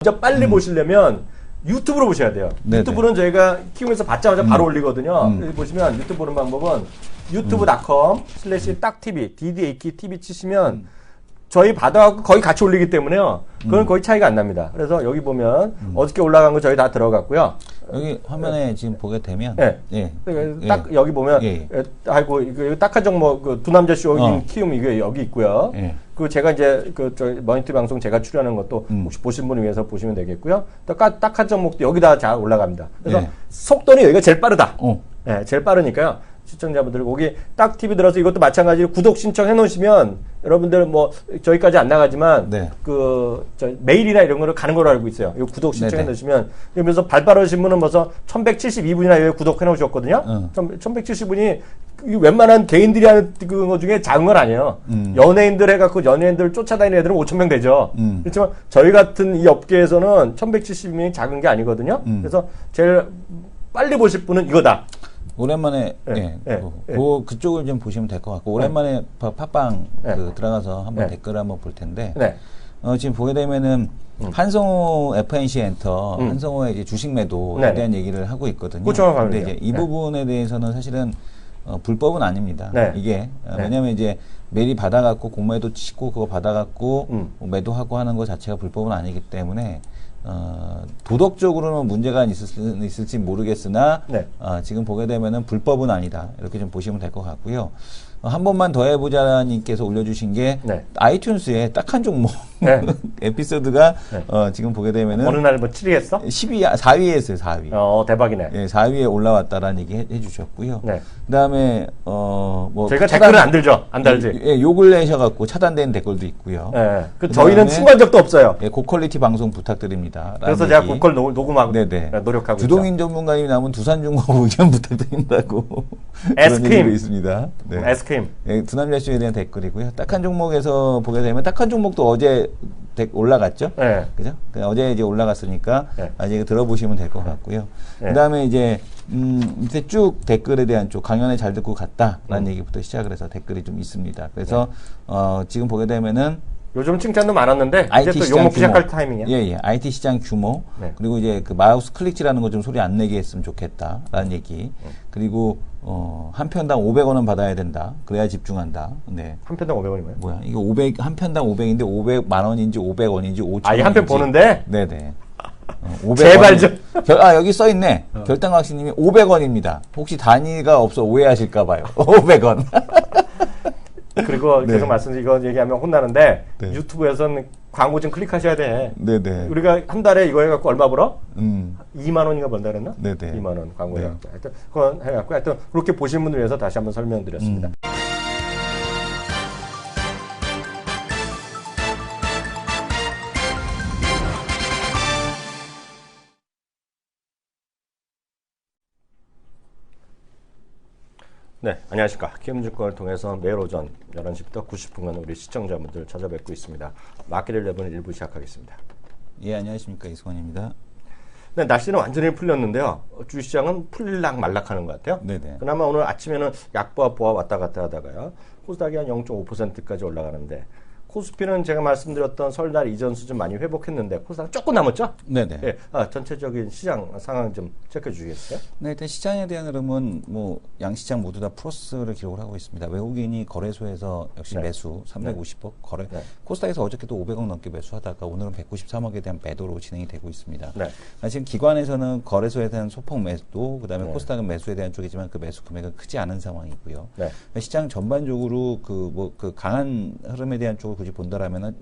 진짜 빨리 보시려면 유튜브로 보셔야 돼요. 네네. 유튜브는 저희가 키우면서 받자마자 바로 올리거든요. 여기 보시면 유튜브 보는 방법은 youtube.com/딱TV, DDAKTV 치시면 저희 받아갖고 거의 같이 올리기 때문에요. 그건 거의 차이가 안 납니다. 그래서 여기 보면 어저께 올라간 거 저희 다 들어갔고요. 여기 화면에 지금 보게 되면 네. 예. 딱 여기 보면 예. 아이고 이거 딱한 종목 그 두 남자 쇼 키움 이게 여기 있고요. 예. 그 제가 이제 그 저 머니터리 방송 제가 출연한 것도 혹시 보신 분을 위해서 보시면 되겠고요. 딱한 종목도 여기다 잘 올라갑니다. 그래서 예. 속도는 여기가 제일 빠르다. 어. 네, 제일 빠르니까요. 시청자분들 거기 딱 TV 들어서 이것도 마찬가지로 구독 신청해 놓으시면 여러분들 뭐 저희까지 안 나가지만 네. 그 저 메일이나 이런 거를 가는 걸로 알고 있어요. 이 구독 신청해 네네. 놓으시면 그러면서 발빠르신 분은 벌써 1172분이나 여기 구독해 놓으셨거든요. 1170분이 웬만한 개인들이 하는 거 중에 작은 건 아니에요. 연예인들 해갖고 연예인들 쫓아다니는 애들은 5,000명 되죠. 그렇지만 저희 같은 이 업계에서는 1170명이 작은 게 아니거든요. 그래서 제일 빨리 보실 분은 이거다. 오랜만에 그쪽을 좀 보시면 될 것 같고 오랜만에 팟빵 그 들어가서 한번 댓글을 한번 볼 텐데 지금 보게 되면은 한성호 FNC 엔터 한성호의 이제 주식 매도에 대한 얘기를 하고 있거든요. 근데 이제 이 부분에 대해서는 사실은 불법은 아닙니다. 이게 왜냐하면 이제 메일이 받아갖고 공매도 치고 그거 받아갖고 매도하고 하는 것 자체가 불법은 아니기 때문에 도덕적으로는 문제가 있을지 모르겠으나 지금 보게 되면은 불법은 아니다 이렇게 좀 보시면 될 것 같고요. 한 번만 더 해보자님께서 올려주신 게 아이튠스에 딱 한 종목 에피소드가 지금 보게 되면은 어느 날 뭐 7위 했어? 4위에 했어요. 4위. 대박이네. 예, 4위에 올라왔다라는 얘기 해주셨고요. 그다음에 뭐 저희가 댓글은 안 들죠, 안 달지. 예, 욕을 내셔갖고 차단된 댓글도 있고요. 그 저희는 신고한 적도 없어요. 예, 고퀄리티 방송 부탁드립니다. 그래서 제가 고퀄 녹음하고 노력하고 주동인 있죠. 전문가님이 나오면 두산중공 의견 부탁드린다고 에스크림 있습니다. 네. 에스크림. 예, 두남자쇼에 대한 댓글이고요. 딱 한 종목에서 보게 되면 딱 한 종목도 어제 올라갔죠. 그죠? 어제 이제 올라갔으니까 아직 들어보시면 될 것 같고요. 그다음에 이제 밑에 쭉 댓글에 대한 쪽 강연에 잘 듣고 갔다라는 얘기부터 시작을 해서 댓글이 좀 있습니다. 그래서 지금 보게 되면은 요즘 칭찬도 많았는데 IT 이제 또 시장 욕먹기 규모. 시작할 타이밍이야. 예. IT 시장 규모. 그리고 이제 그 마우스 클릭지라는 거 좀 소리 안 내게 했으면 좋겠다라는 얘기. 그리고 한 편당 500원은 받아야 된다. 그래야 집중한다. 네. 한 편당 500원이면? 뭐야? 이거 500 한 편당 500인데 500만 원인지 500원인지 5천 원인지. 이 한 편 보는데? 네네. 500원. 제발 좀. 여기 써 있네. 결당학신님이 500원입니다. 혹시 단위가 없어 오해하실까 봐요. 500원. 그리고 계속 이거 얘기하면 혼나는데 유튜브에서는 광고 좀 클릭하셔야 돼. 네네. 우리가 한 달에 이거 해갖고 얼마 벌어? 2만 원인가 번다 그랬나? 네네. 2만 원 광고 해갖고. 하여튼 그건 해갖고 하여튼 그렇게 보신 분들 위해서 다시 한번 설명드렸습니다. 네, 안녕하십니까. 키움증권을 통해서 매일 오전 11시부터 90분간 우리 시청자분들 찾아뵙고 있습니다. 마켓 11을 일부 시작하겠습니다. 예, 안녕하십니까. 이승원입니다. 네, 날씨는 완전히 풀렸는데요. 주시장은 풀릴락 말락하는 것 같아요. 네네. 그나마 오늘 아침에는 약보와 보아 왔다 갔다 하다가요. 코스닥이 한 0.5%까지 올라가는데 코스피는 제가 말씀드렸던 설날 이전 수준 많이 회복했는데 코스닥 조금 남았죠? 네네. 예, 전체적인 시장 상황 좀 체크해 주시겠어요? 네, 일단 시장에 대한 흐름은 뭐 양시장 모두 다 플러스를 기록을 하고 있습니다. 외국인이 거래소에서 역시 매수 350억 거래. 코스닥에서 어저께도 500억 넘게 매수하다가 오늘은 193억에 대한 매도로 진행이 되고 있습니다. 지금 기관에서는 거래소에 대한 소폭 매도, 그다음에 코스닥은 매수에 대한 쪽이지만 그 매수 금액은 크지 않은 상황이고요. 시장 전반적으로 그 강한 흐름에 대한 쪽을 굳이 본다라면은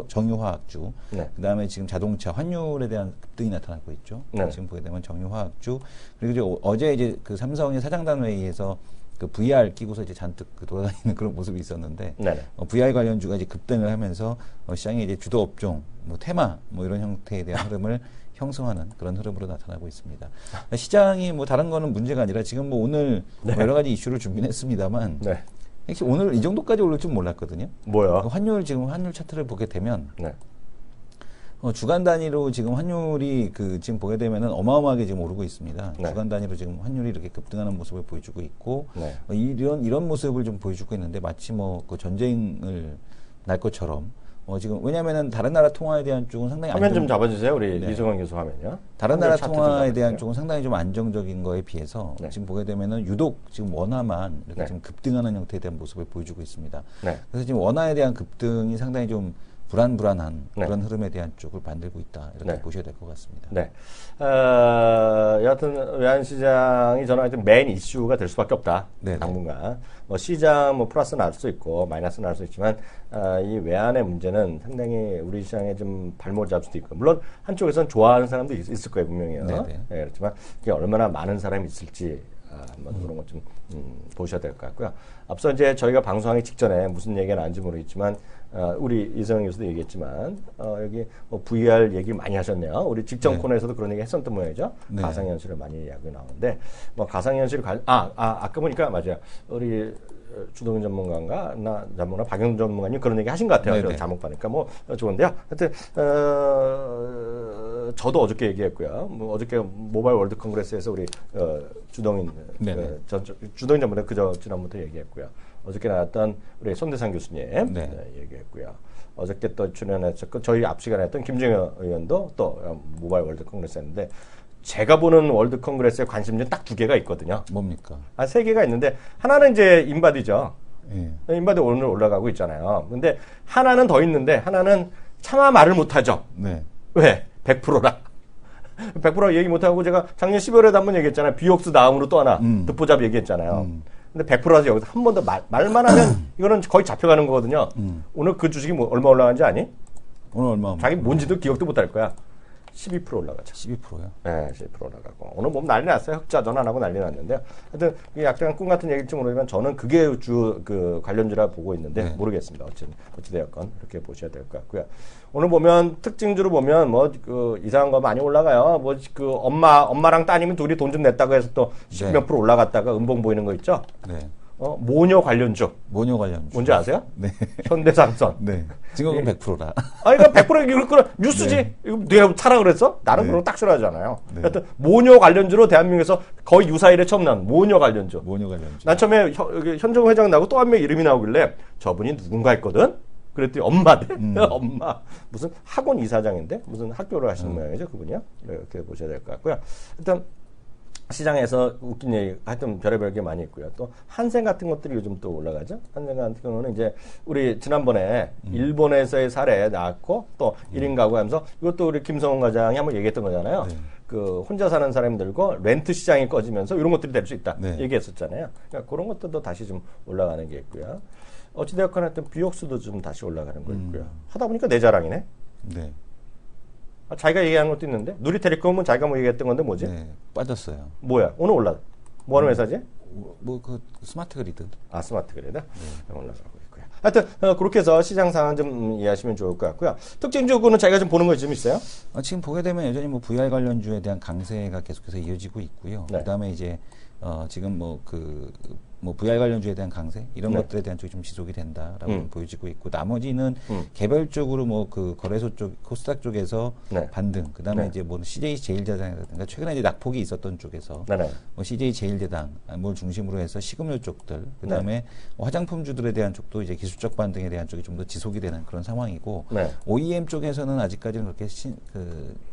정유화학주, 그다음에 지금 자동차 환율에 대한 급등이 나타나고 있죠. 지금 보게 되면 정유화학주, 그리고 이제 어제 이제 그 삼성의 사장단 회의에서 그 VR 끼고서 이제 잔뜩 돌아다니는 그런 모습이 있었는데 VR 관련주가 이제 급등을 하면서 시장의 이제 주도 업종, 뭐 테마, 뭐 이런 형태에 대한 흐름을 형성하는 그런 흐름으로 나타나고 있습니다. 시장이 뭐 다른 거는 문제가 아니라 지금 뭐 오늘 뭐 여러 가지 이슈를 준비는 했습니다만. 혹시 오늘 이 정도까지 오를 줄 몰랐거든요. 뭐야? 환율 차트를 보게 되면 주간 단위로 지금 환율이 지금 보게 되면은 어마어마하게 지금 오르고 있습니다. 주간 단위로 지금 환율이 이렇게 급등하는 모습을 보여주고 있고 이런 모습을 좀 보여주고 있는데 마치 뭐 그 전쟁을 날 것처럼 지금 왜냐면은 다른 나라 통화에 대한 쪽은 상당히 화면 좀 잡아주세요. 우리 네. 이승원 교수 화면요. 다른 나라 차트 좀 통화에 대한 잡아주세요. 쪽은 상당히 좀 안정적인 거에 비해서 네. 지금 보게 되면은 유독 지금 원화만 이렇게 네. 좀 급등하는 형태에 대한 모습을 보여주고 있습니다. 네. 그래서 지금 원화에 대한 급등이 상당히 좀 불안한 네. 그런 흐름에 대한 쪽을 만들고 있다 이렇게 네. 보셔야 될 것 같습니다. 네. 여하튼 외환시장이 저는 하여튼 메인 이슈가 될 수밖에 없다. 네네. 당분간. 뭐 시장 뭐 플러스 날 수 있고 마이너스 날 수 있지만 이 외환의 문제는 상당히 우리 시장에 좀 발목을 잡을 수도 있고 물론 한쪽에서는 좋아하는 사람도 있을 거예요 분명히요. 네네. 네, 그렇지만 그게 얼마나 많은 사람이 있을지 한번 그런 것 좀 보셔야 될 것 같고요. 앞서 이제 저희가 방송하기 직전에 무슨 얘기가 나왔는지 모르겠지만 우리 이성영 교수도 얘기했지만 여기 뭐 VR 얘기 많이 하셨네요. 우리 직전 네. 코너에서도 그런 얘기 했었던 모양이죠. 네. 가상현실을 많이 이야기 나오는데 뭐 가상현실 아까 보니까 맞아요. 우리 주동인 전문가인가 전문가 박영 전문가님 그런 얘기 하신 것 같아요. 저 자목 보니까 뭐 좋은데요. 하여튼 저도 어저께 얘기했고요. 뭐 어저께 모바일 월드 컨그레스에서 우리 주동인 주동인 전문가 지난번부터 얘기했고요. 어저께 나왔던 우리 손대상 교수님 얘기했고요. 어저께 또 출연했었고 저희 앞 시간에 했던 김정현 의원도 또 모바일 월드 컨그레스 했는데 제가 보는 월드 컨그레스의 관심사는 딱 두 개가 있거든요. 뭡니까? 세 개가 있는데 하나는 이제 인바디죠. 예. 인바디 오늘 올라가고 있잖아요. 근데 하나는 더 있는데 하나는 차마 말을 못하죠. 네. 왜? 100%라. 100% 얘기 못하고 제가 작년 12월에도 한번 얘기했잖아요. 비옥스 다음으로 또 하나 듣보잡 얘기했잖아요. 근데 100%라서 여기서 한 번 더 말만 하면 이거는 거의 잡혀가는 거거든요. 오늘 그 주식이 얼마 올라간지 아니? 오늘 얼마? 자기 뭔지도 기억도 못할 거야. 12% 올라가죠. 12%요? 네, 12% 올라가고. 오늘 몸 난리 났어요. 흑자 전환하고 난리 났는데요. 하여튼, 약간 꿈 같은 얘기일지 모르지만 저는 그게 관련주라 보고 있는데 네. 모르겠습니다. 어찌되었건. 이렇게 보셔야 될 것 같고요. 오늘 보면, 특징주로 보면 이상한 거 많이 올라가요. 엄마랑 따님이 둘이 돈 좀 냈다고 해서 또 10몇 % 올라갔다가 음봉 보이는 거 있죠? 네. 모녀 관련주. 모녀 관련주. 뭔지 아세요? 네. 현대상선. 네. 지금은 100%라. 이거 100% 이거 그런 뉴스지. 네. 이거 내가 사라 그랬어? 나는 네. 그런 거 딱 싫어하잖아요. 네. 하여튼 모녀 관련주로 대한민국에서 거의 유사일에 처음 나온 모녀 관련주. 모녀 관련주. 난 처음에 현정 회장 나고 또 한 명 이름이 나오길래 저분이 누군가 했거든. 그랬더니 엄마대. 엄마. 무슨 학원 이사장인데 무슨 학교를 하시는 모양이죠, 그분이요. 이렇게 보셔야 될 것 같고요. 일단 시장에서 웃긴 얘기, 하여튼 별의별 게 많이 있고요. 또 한생 같은 것들이 요즘 또 올라가죠. 한생 같은 경우는 이제 우리 지난번에 일본에서의 사례 나왔고 또 1인 가구 하면서 이것도 우리 김성훈 과장이 한번 얘기했던 거잖아요. 네. 그 혼자 사는 사람들과 렌트 시장이 꺼지면서 이런 것들이 될 수 있다. 네. 얘기했었잖아요. 그러니까 그런 것들도 다시 좀 올라가는 게 있고요. 어찌되었건 하여튼 비옥수도 좀 다시 올라가는 거 있고요. 하다 보니까 내 자랑이네. 네. 자기가 얘기하는 것도 있는데 누리테lecom은 자기가 뭐 얘기했던 건데 뭐지? 네. 빠졌어요. 뭐야? 오늘 뭐 하는 회사지? 그 스마트 그리드. 스마트 그리드? 올라가고 있고요. 하여튼 그렇게 해서 시장 상황 좀 이해하시면 좋을 것 같고요. 특징적으로는 자기가 좀 보는 거 좀 있어요? 지금 보게 되면 여전히 뭐 VR 관련주에 대한 강세가 계속해서 이어지고 있고요. 네. 그다음에 이제 지금 VR 관련주에 대한 강세 이런 네. 것들에 대한 쪽이 좀 지속이 된다라고 보여지고 있고 나머지는 개별적으로 그 거래소 쪽 코스닥 쪽에서 네. 반등 그다음에 네. 이제 CJ 제일제당이라든가 최근에 이제 낙폭이 있었던 쪽에서 네네. CJ 제일제당 뭘 중심으로 해서 식음료 쪽들 그다음에 화장품주들에 대한 쪽도 이제 기술적 반등에 대한 쪽이 좀 더 지속이 되는 그런 상황이고 네. OEM 쪽에서는 아직까지는 그렇게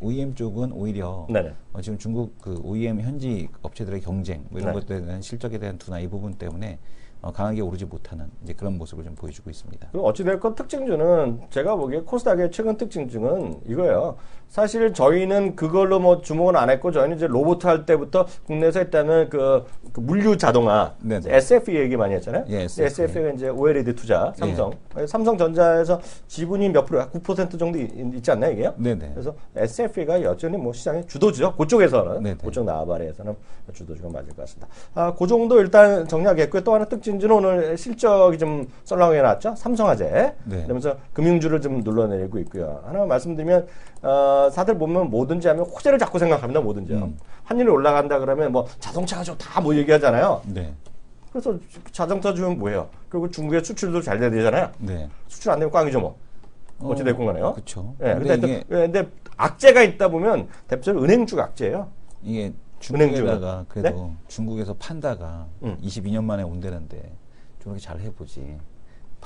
OEM 쪽은 오히려 네네. 지금 중국 OEM 현지 업체들의 경쟁 뭐 이런 네. 것들에 대한 실적에 대한 둔화 이 부분 때문에 강하게 오르지 못하는 이제 그런 모습을 좀 보여주고 있습니다. 그리고 어찌됐건 특징주는 제가 보기에 코스닥의 최근 특징주는 이거예요. 사실 저희는 그걸로 뭐 주목은 안 했고 저희는 이제 로봇 할 때부터 국내에서 했다면 그 물류 자동화 네네. SF 얘기 많이 했잖아요. 예, SF가 이제 OLED 투자 삼성. 삼성전자에서 지분이 몇 프로? 9% 정도 있지 않나요, 이게요? 네네. 그래서 SF가 여전히 뭐 시장의 주도주죠. 그쪽에서는 네네. 그쪽 나아바리에서는 주도주가 맞을 것 같습니다. 그 정도 일단 정리하겠고요. 또 하나 특징주는 오늘 실적이 좀 썰렁하게 나왔죠. 삼성화재. 네. 그러면서 금융주를 좀 눌러내리고 있고요. 하나 말씀드리면 다들 보면 뭐든지 하면 호재를 자꾸 생각합니다. 뭐든지요. 환율이 올라간다 그러면 뭐 자동차가 좋다 뭐 얘기하잖아요. 네. 그래서 자동차 주면 뭐예요? 그리고 중국의 수출도 잘 돼야 되잖아요. 네. 수출 안 되면 꽝이죠 뭐. 어찌됐건 간에요. 그렇죠. 예, 근데 근데 악재가 있다 보면 대표적으로 은행주 악재예요. 이게 은행주는. 중국에다가 그래도 네? 중국에서 판다가 22년 만에 온다는데 좀 이렇게 잘 해보지.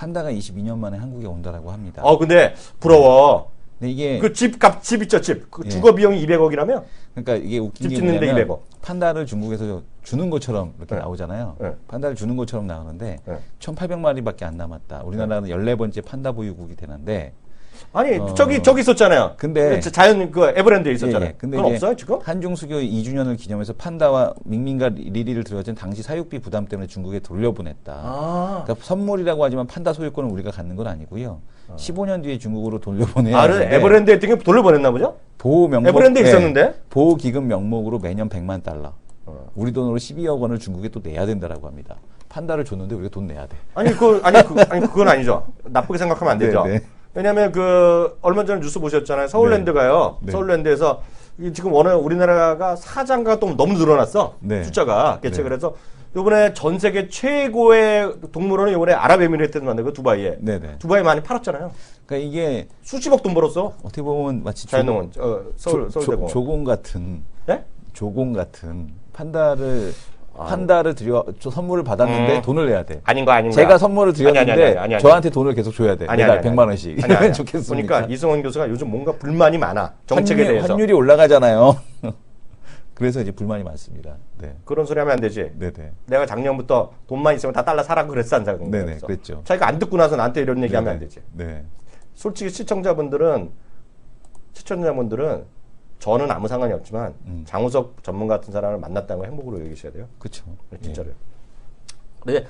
판다가 22년 만에 한국에 온다라고 합니다. 근데 부러워. 근데 이게 그 집 있죠, 집. 그 예. 주거 비용이 200억이라며? 그러니까 이게 웃긴 집 게 짓는데 뭐냐면 200억. 판다를 중국에서 주는 것처럼 이렇게 네. 나오잖아요. 네. 판다를 주는 것처럼 나오는데 네. 1,800마리밖에 안 남았다. 우리나라는 14번째 판다 보유국이 되는데 아니, 저기 있었잖아요. 근데 자연 그 에버랜드에 있었잖아요. 예, 근데 그건 이제 없어요, 지금? 한중 수교 2주년을 기념해서 판다와 밍밍과 리리를 들여준 당시 사육비 부담 때문에 중국에 돌려보냈다. 그러니까 선물이라고 하지만 판다 소유권을 우리가 갖는 건 아니고요. 15년 뒤에 중국으로 돌려보내야 하는데 에버랜드에 등에 돌려보냈나 보죠? 보호 명목 에버랜드에 있었는데? 보호 기금 명목으로 매년 100만 달러. 우리 돈으로 12억 원을 중국에 또 내야 된다라고 합니다. 판다를 줬는데 우리가 돈 내야 돼. 그건 아니죠. 나쁘게 생각하면 안 되죠. 네, 네. 왜냐하면 얼마 전에 뉴스 보셨잖아요. 서울랜드가요. 네. 서울랜드에서 지금 우리나라가 사장가 또 너무 늘어났어. 네. 숫자가 개척을 네. 해서 요번에 전 세계 최고의 동물원을 요번에 아랍에미레이트에서 만들고 두바이에. 네네. 두바이에 많이 팔았잖아요. 그러니까 이게 수십억 돈 벌었어. 어떻게 보면 마치 자연농원 서울대공원. 조공 같은 네? 조공 같은 판다를 선물을 받았는데 돈을 내야 돼. 아닌 거 아닌가? 제가 선물을 드렸는데 아니. 저한테 돈을 계속 줘야 돼. 매달 100만 원씩. 이러면 좋겠습니까? 그러니까 이승원 교수가 요즘 뭔가 불만이 많아. 정책에 대해서. 환율이 올라가잖아요. 그래서 이제 불만이 많습니다. 네. 그런 소리 하면 안 되지. 네네. 내가 작년부터 돈만 있으면 다 달러 사라고 그랬어, 안 사고. 네네, 그랬죠. 자기가 안 듣고 나서 나한테 이런 얘기 하면 안 되지. 네. 솔직히 시청자분들은 저는 아무 상관이 없지만 장우석 전문가 같은 사람을 만났다는 걸 행복으로 여기셔야 돼요. 그렇죠. 네, 진짜로요. 근데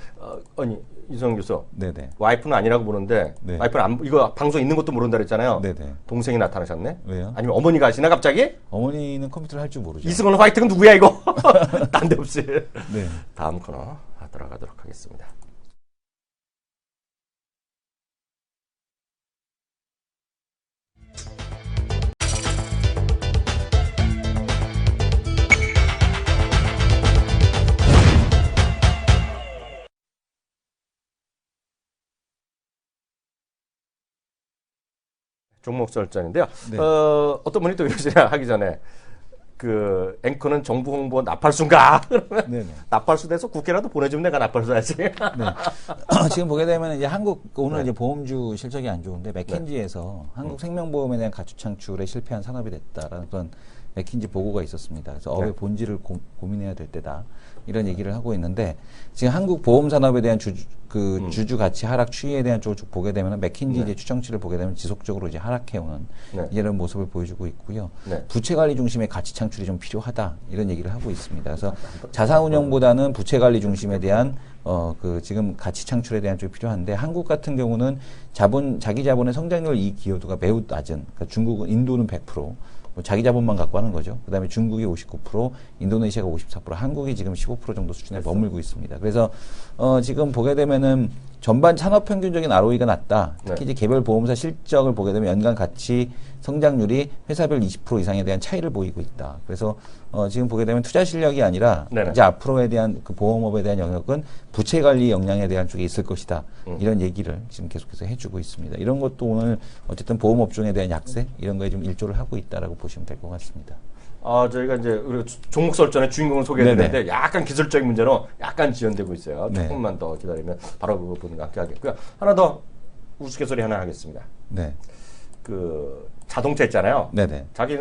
아니 이성훈 교수, 네네. 와이프는 아니라고 보는데 네. 와이프는 이거 방송 있는 것도 모른다 그랬잖아요. 네네. 동생이 나타나셨네. 왜요? 아니면 어머니가 아시나 갑자기? 어머니는 컴퓨터를 할 줄 모르죠. 이승훈 화이트는 누구야 이거? 딴 데 없이. 네. 다음 코너 들어가도록 하겠습니다. 종목 설전인데요. 네. 어떤 분이 또 이러시냐 하기 전에 앵커는 정부 홍보 나팔수인가? 그러면 네네. 나팔수 돼서 국회라도 보내주면 내가 나팔수 하지. 네. 지금 보게 되면 이제 오늘 이제 보험주 실적이 안 좋은데 맥킨지에서 한국 생명보험에 대한 가치 창출에 실패한 산업이 됐다라는 그런 맥킨지 보고가 있었습니다. 그래서 업의 본질을 고민해야 될 때다. 이런 얘기를 하고 있는데 지금 한국 보험 산업에 대한 주주 가치 하락 추이에 대한 쪽을 쭉 보게 되면 맥킨지 이제 추정치를 보게 되면 지속적으로 이제 하락해오는 이런 모습을 보여주고 있고요. 부채 관리 중심의 가치 창출이 좀 필요하다 이런 얘기를 하고 있습니다. 그래서 자산 운용보다는 부채 관리 중심에 대한 지금 가치 창출에 대한 쪽이 필요한데 한국 같은 경우는 자기 자본의 성장률 이 기여도가 매우 낮은 그러니까 인도는 100%. 자기 자본만 갖고 하는 거죠. 그 다음에 중국이 59%, 인도네시아가 54%, 한국이 지금 15% 정도 수준에 머물고 있습니다. 그래서 지금 보게 되면은 전반 산업 평균적인 ROE가 낮다. 특히 이제 개별 보험사 실적을 보게 되면 연간 가치 성장률이 회사별 20% 이상에 대한 차이를 보이고 있다. 그래서 지금 보게 되면 투자 실력이 아니라 이제 앞으로에 대한 그 보험업에 대한 영역은 부채 관리 역량에 대한 쪽에 있을 것이다. 이런 얘기를 지금 계속해서 해주고 있습니다. 이런 것도 오늘 어쨌든 보험업종에 대한 약세 이런 거에 좀 일조를 하고 있다라고 보시면 될 것 같습니다. 저희가 이제 종목 설전의 주인공을 소개해드렸는데 약간 기술적인 문제로 약간 지연되고 있어요. 조금만 더 기다리면 바로 그거 보는 것 같게 하겠고요. 하나 더 우스갯소리 하나 하겠습니다. 네. 자동차 있잖아요. 네네. 자기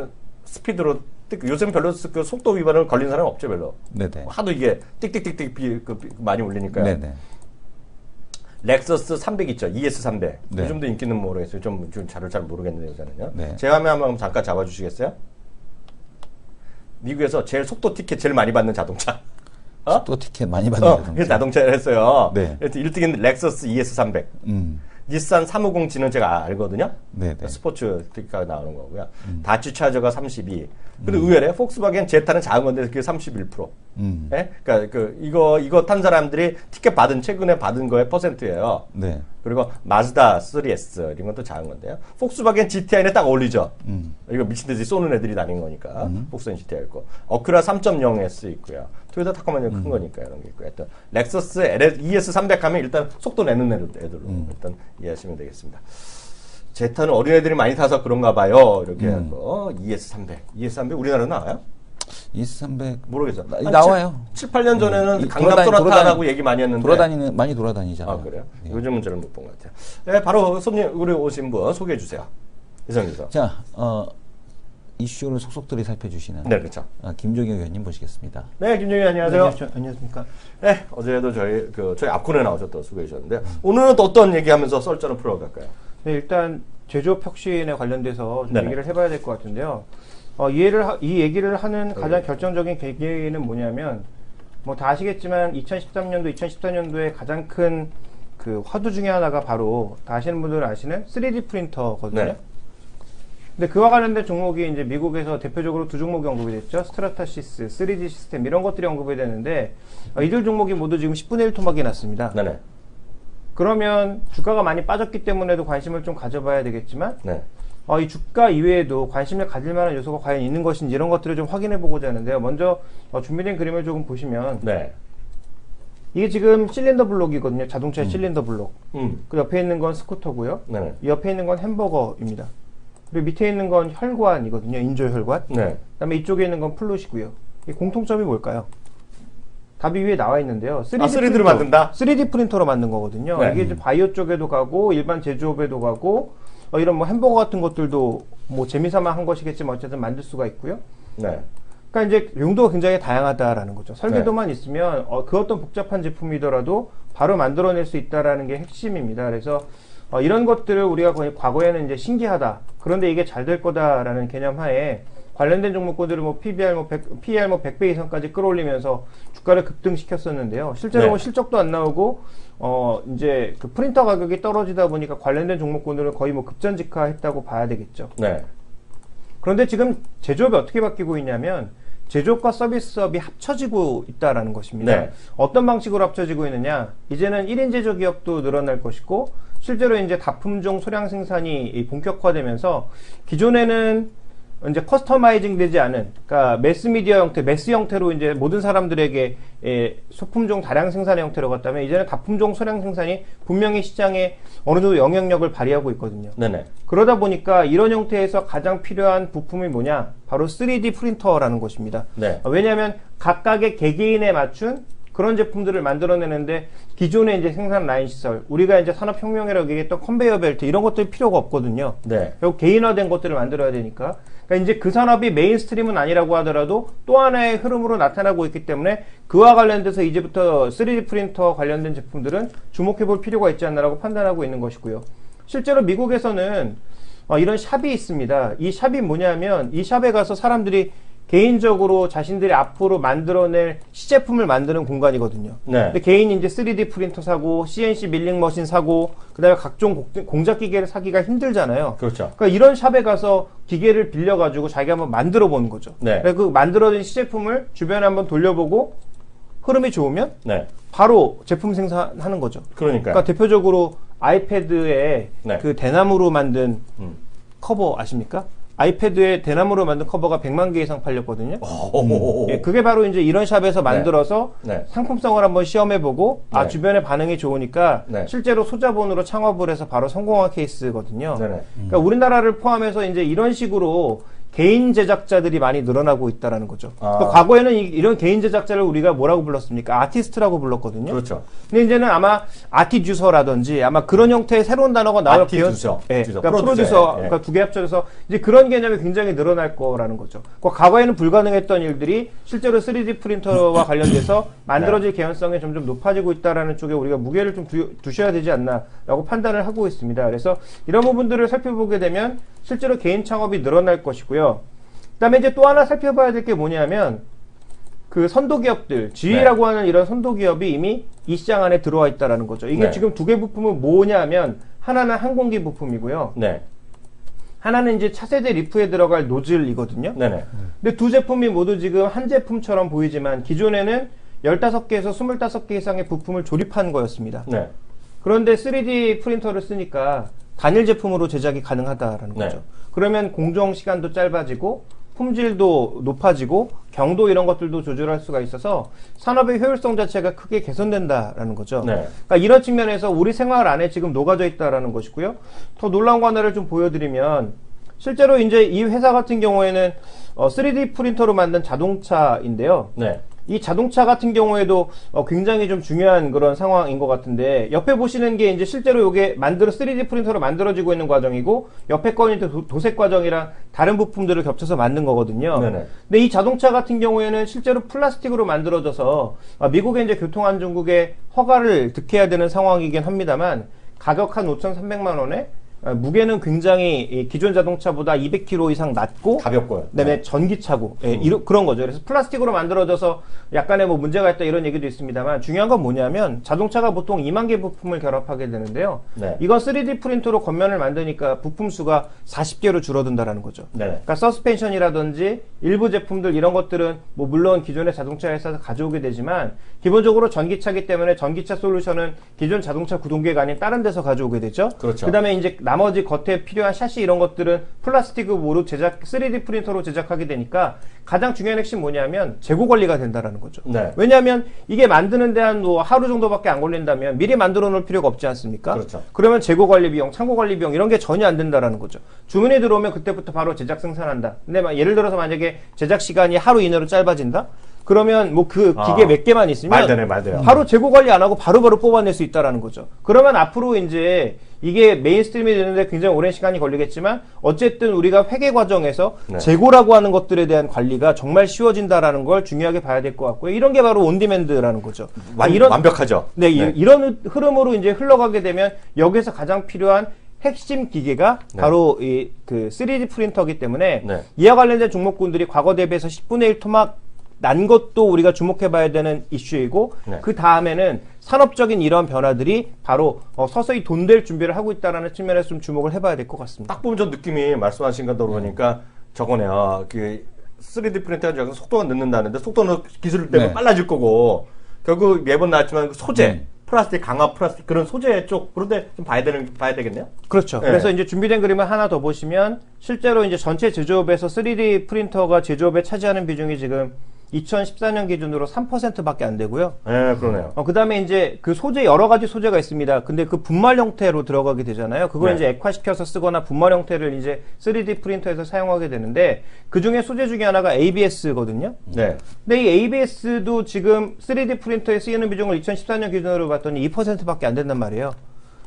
스피드로 요즘 별로 그 속도 위반을 걸린 사람 없죠, 별로. 네네. 하도 이게 띡띡띡띡 많이 울리니까요. 네네. 렉서스 300 있죠, ES300. 네. 요즘도 인기는 모르겠어요. 좀 잘 모르겠는데 요새는요. 네. 제 화면 한번 잠깐 잡아주시겠어요? 미국에서 제일 속도 티켓 제일 많이 받는 자동차. 속도 티켓 많이 받는 자동차를 했어요. 네. 1등인 렉서스 ES300. 닛산 350G는 제가 알거든요. 네네. 스포츠 티켓가 나오는 거고요. 다치 차저가 32. 근데 의외로 폭스바겐 제타는 작은 건데 그게 31%. 예? 그러니까 이거 탄 사람들이 티켓 최근에 받은 거의 퍼센트예요. 네. 그리고 마즈다 3S 이런 것도 작은 건데요. 폭스바겐 GTI는 딱 어울리죠. 이거 미친 듯이 쏘는 애들이 다닌 거니까. 폭스바겐 GTI 있고. 어크라 3.0S 있고요. 토요타 타코마는 큰 거니까 이런 게 있고요. 하여튼 렉서스 ES300 하면 일단 속도 내는 애들로 일단 이해하시면 되겠습니다. 제타는 어린애들이 많이 타서 그런가 봐요. 이렇게 하고 ES300 우리나라는 나와요? ES300 모르겠어. 나와요. 7, 8년 전에는 이 강남 소나타라고 얘기 많이 했는데 많이 돌아다니잖아요. 아, 그래요? 예. 요즘은 저는 못 본 것 같아요. 네, 바로 손님 우리 오신 분 소개해 주세요. 이성규 서. 자, 이슈를 속속들이 살펴주시는 네, 그렇죠. 김종혁 의원님 모시겠습니다. 네, 김정희 안녕하세요. 네, 안녕하십니까. 네, 어제도 저희 앞코너에 나오셨다고 소개해 주셨는데 오늘은 또 어떤 얘기하면서 썰전을 풀어갈까요? 네, 일단 제조업 혁신에 관련돼서 좀 네네. 얘기를 해봐야 될 것 같은데요. 이 얘기를 하는 가장 결정적인 계기는 뭐냐면, 뭐 다 아시겠지만 2013년도, 2014년도에 가장 큰 그 화두 중에 하나가 바로 다 아시는 분들은 아시는 3D 프린터거든요. 네. 근데 그와 관련된 종목이 이제 미국에서 대표적으로 두 종목이 언급이 됐죠. 스트라타시스, 3D 시스템 이런 것들이 언급이 되는데 이들 종목이 모두 지금 10분의 1 토막이 났습니다. 네네. 그러면 주가가 많이 빠졌기 때문에도 관심을 좀 가져봐야 되겠지만 네. 이 주가 이외에도 관심을 가질 만한 요소가 과연 있는 것인지 이런 것들을 좀 확인해 보고자 하는데요. 먼저 준비된 그림을 조금 보시면 네. 이게 지금 실린더 블록이거든요. 자동차의 실린더 블록. 음. 그 옆에 있는 건 스쿠터고요. 네네. 이 옆에 있는 건 햄버거입니다. 그리고 밑에 있는 건 혈관이거든요. 인조 혈관. 네. 그다음에 이쪽에 있는 건 플룻이고요. 이 공통점이 뭘까요? 답이 위에 나와 있는데요. 3D로 만든다? 3D 프린터로 만든 거거든요. 네. 이게 이제 바이오 쪽에도 가고 일반 제조업에도 가고 이런 뭐 햄버거 같은 것들도 뭐 재미삼아 한 것이겠지만 어쨌든 만들 수가 있고요. 네. 그러니까 이제 용도가 굉장히 다양하다라는 거죠. 설계도만 있으면 그 어떤 복잡한 제품이더라도 바로 만들어낼 수 있다라는 게 핵심입니다. 그래서 이런 것들을 우리가 거의 과거에는 이제 신기하다. 그런데 이게 잘 될 거다라는 개념 하에 관련된 종목들을 뭐 PBR 뭐 100배 이상까지 끌어올리면서 주가를 급등시켰었는데요. 실제로 네. 뭐 실적도 안 나오고 이제 그 프린터 가격이 떨어지다 보니까 관련된 종목군들은 거의 뭐 급전직하했다고 봐야 되겠죠. 네. 그런데 지금 제조업이 어떻게 바뀌고 있냐면 제조업과 서비스업이 합쳐지고 있다라는 것입니다. 네. 어떤 방식으로 합쳐지고 있느냐? 이제는 1인 제조 기업도 늘어날 것이고 실제로 이제 다품종 소량 생산이 본격화되면서 기존에는 이제 커스터마이징 되지 않은, 그러니까 매스미디어 형태, 매스 형태로 이제 모든 사람들에게 소품종 다량 생산의 형태로 갔다면 이제는 다품종 소량 생산이 분명히 시장에 어느 정도 영향력을 발휘하고 있거든요. 네네. 그러다 보니까 이런 형태에서 가장 필요한 부품이 뭐냐? 바로 3D 프린터라는 것입니다. 네. 왜냐하면 각각의 개개인에 맞춘 그런 제품들을 만들어내는데 기존의 이제 생산 라인 시설, 우리가 이제 산업혁명이라고 얘기했던 컨베이어 벨트 이런 것들 필요가 없거든요. 네. 결국 개인화된 것들을 만들어야 되니까. 그러니까 이제 그 산업이 메인스트림은 아니라고 하더라도 또 하나의 흐름으로 나타나고 있기 때문에 그와 관련돼서 이제부터 3D 프린터 관련된 제품들은 주목해 볼 필요가 있지 않나라고 판단하고 있는 것이고요. 실제로 미국에서는 이런 샵이 있습니다. 이 샵이 뭐냐면 이 샵에 가서 사람들이 개인적으로 자신들이 앞으로 만들어낼 시제품을 만드는 공간이거든요. 네. 근데 개인이 이제 3D 프린터 사고 CNC 밀링 머신 사고 그다음에 각종 공작 기계를 사기가 힘들잖아요. 그렇죠. 그러니까 이런 샵에 가서 기계를 빌려가지고 자기가 한번 만들어 보는 거죠. 네. 그 만들어진 시제품을 주변에 한번 돌려보고 흐름이 좋으면 네. 바로 제품 생산하는 거죠. 그러니까요. 그러니까 대표적으로 아이패드에 네. 그 대나무로 만든 커버 아십니까? 아이패드에 대나무로 만든 커버가 100만 개 이상 팔렸거든요. 예, 그게 바로 이제 이런 샵에서 만들어서 네. 상품성을 한번 시험해보고 네. 주변에 반응이 좋으니까 네. 실제로 소자본으로 창업을 해서 바로 성공한 케이스거든요. 네네. 그러니까 우리나라를 포함해서 이제 이런 식으로 개인 제작자들이 많이 늘어나고 있다라는 거죠. 그러니까 과거에는 이런 개인 제작자를 우리가 뭐라고 불렀습니까? 아티스트라고 불렀거든요. 그렇죠. 근데 이제는 아마 아티듀서라든지 아마 그런 형태의 새로운 단어가 나올 아티듀서. 예, 듀서. 그러니까 프로듀서. 프로듀서, 예. 그러니까 두 개 합쳐져서 이제 그런 개념이 굉장히 늘어날 거라는 거죠. 과거에는 불가능했던 일들이 실제로 3D 프린터와 관련돼서 만들어질 개연성이 점점 높아지고 있다라는 쪽에 우리가 무게를 좀 두셔야 되지 않나라고 판단을 하고 있습니다. 그래서 이런 부분들을 살펴보게 되면 실제로 개인 창업이 늘어날 것이고요. 그다음에 이제 또 하나 살펴봐야 될 게 뭐냐면 그 선도 기업들, GE라고 하는 이런 선도 기업이 이미 이 시장 안에 들어와 있다라는 거죠. 이게 네. 지금 두 개 부품은 뭐냐면 하나는 항공기 부품이고요. 네. 하나는 이제 차세대 리프에 들어갈 노즐이거든요. 네네. 근데 두 제품이 모두 지금 한 제품처럼 보이지만 기존에는 15개에서 25개 이상의 부품을 조립한 거였습니다. 네. 그런데 3D 프린터를 쓰니까 단일 제품으로 제작이 가능하다라는 네. 거죠. 그러면 공정 시간도 짧아지고 품질도 높아지고 경도 이런 것들도 조절할 수가 있어서 산업의 효율성 자체가 크게 개선된다라는 거죠. 네. 그러니까 이런 측면에서 우리 생활 안에 지금 녹아져 있다라는 것이고요. 더 놀라운 거 하나를 좀 보여드리면 실제로 이제 이 회사 같은 경우에는 3D 프린터로 만든 자동차인데요. 네. 이 자동차 같은 경우에도 굉장히 좀 중요한 그런 상황인 것 같은데, 옆에 보시는 게 이제 실제로 이게 3D 프린터로 만들어지고 있는 과정이고, 옆에 거는 도색 과정이랑 다른 부품들을 겹쳐서 만든 거거든요. 네네. 근데 이 자동차 같은 경우에는 실제로 플라스틱으로 만들어져서 미국의 이제 교통안전국에 허가를 득해야 되는 상황이긴 합니다만, 가격 한 5,300만 원에 무게는 굉장히 이 기존 자동차보다 200kg 이상 낮고 가볍고요. 그다음에 전기차고 그런 거죠. 그래서 플라스틱으로 만들어져서 약간의 뭐 문제가 있다 이런 얘기도 있습니다만, 중요한 건 뭐냐면 자동차가 보통 2만 개 부품을 결합하게 되는데요. 네. 이건 3D 프린터로 겉면을 만드니까 부품 수가 40개로 줄어든다라는 거죠. 네. 그러니까 서스펜션이라든지 일부 제품들 이런 것들은 뭐 물론 기존의 자동차 회사에서 가져오게 되지만, 기본적으로 전기차기 때문에 전기차 솔루션은 기존 자동차 구동계가 아닌 다른 데서 가져오게 되죠. 그렇죠. 그다음에 이제 나머지 겉에 필요한 샤시 이런 것들은 플라스틱으로 3D 프린터로 제작하게 되니까, 가장 중요한 핵심 뭐냐면 재고 관리가 된다라는 거죠. 네. 왜냐하면 이게 만드는 데 한 뭐 하루 정도밖에 안 걸린다면 미리 만들어 놓을 필요가 없지 않습니까? 그렇죠. 그러면 재고 관리 비용, 창고 관리 비용 이런 게 전혀 안 된다라는 거죠. 주문이 들어오면 그때부터 바로 제작 생산한다. 근데 예를 들어서 만약에 제작 시간이 하루 이내로 짧아진다? 그러면 뭐 그 기계 몇 개만 있으면 말되네. 바로 재고 관리 안 하고 바로바로 뽑아낼 수 있다라는 거죠. 그러면 앞으로 이제 이게 메인스트림이 되는데 굉장히 오랜 시간이 걸리겠지만, 어쨌든 우리가 회계 과정에서 재고라고 하는 것들에 대한 관리가 정말 쉬워진다라는 걸 중요하게 봐야 될 것 같고요. 이런 게 바로 온디맨드라는 거죠. 완벽하죠. 네, 이런 흐름으로 이제 흘러가게 되면 여기서 가장 필요한 핵심 기계가 바로 그 3D 프린터이기 때문에 이와 관련된 종목군들이 과거 대비해서 10분의 1 토막 난 것도 우리가 주목해봐야 되는 이슈이고, 그 다음에는 산업적인 이런 변화들이 바로 서서히 돈 될 준비를 하고 있다는 측면에서 좀 주목을 해봐야 될 것 같습니다. 딱 보면 저 느낌이 말씀하신 거 들어보니까 저거네요. 그 3D 프린터가 속도가 늦는다는데, 속도는 기술 때문에 빨라질 거고, 결국 매번 나왔지만 그 소재, 플라스틱, 강화 플라스틱 그런 소재 쪽, 그런데 좀 봐야 되겠네요. 그렇죠. 그래서 이제 준비된 그림을 하나 더 보시면, 실제로 이제 전체 제조업에서 3D 프린터가 제조업에 차지하는 비중이 지금 2014년 기준으로 3%밖에 안 되고요. 네, 그러네요. 그 다음에 이제 그 소재, 여러 가지 소재가 있습니다. 근데 그 분말 형태로 들어가게 되잖아요. 그걸 이제 액화시켜서 쓰거나 분말 형태를 이제 3D 프린터에서 사용하게 되는데, 그 중에 소재 중에 하나가 ABS거든요. 네. 근데 이 ABS도 지금 3D 프린터에 쓰이는 비중을 2014년 기준으로 봤더니 2%밖에 안 된단 말이에요.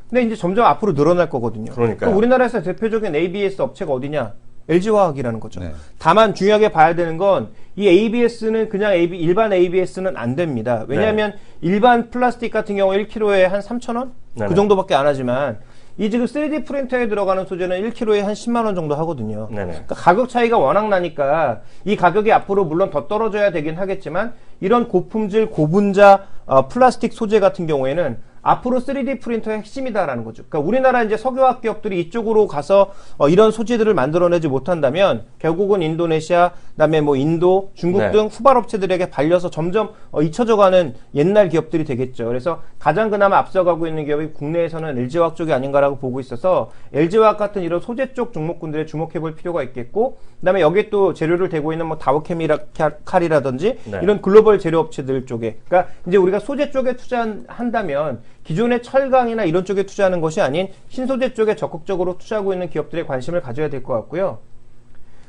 근데 이제 점점 앞으로 늘어날 거거든요. 그러니까요. 우리나라에서 대표적인 ABS 업체가 어디냐? LG화학이라는 거죠. 다만 중요하게 봐야 되는 건, 이 ABS는 그냥 일반 ABS는 안 됩니다. 왜냐하면 일반 플라스틱 같은 경우 1kg에 한 3,000원? 그 정도밖에 안 하지만, 이 지금 3D 프린터에 들어가는 소재는 1kg에 한 10만 원 정도 하거든요. 그러니까 가격 차이가 워낙 나니까 이 가격이 앞으로 물론 더 떨어져야 되긴 하겠지만, 이런 고품질 고분자 플라스틱 소재 같은 경우에는 앞으로 3D 프린터의 핵심이다라는 거죠. 그러니까 우리나라 이제 석유화학 기업들이 이쪽으로 가서 이런 소재들을 만들어내지 못한다면, 결국은 인도네시아, 그다음에 뭐 인도, 중국 등 후발 업체들에게 발려서 점점 잊혀져가는 옛날 기업들이 되겠죠. 그래서 가장 그나마 앞서가고 있는 기업이 국내에서는 LG화학 쪽이 아닌가라고 보고 있어서, LG화학 같은 이런 소재 쪽 종목군들에 주목해볼 필요가 있겠고, 그다음에 여기에 또 재료를 대고 있는 뭐 다우케미칼이라든지 이런 글로벌 재료 업체들 쪽에, 그러니까 이제 우리가 소재 쪽에 투자한다면 기존의 철강이나 이런 쪽에 투자하는 것이 아닌 신소재 쪽에 적극적으로 투자하고 있는 기업들에 관심을 가져야 될 것 같고요.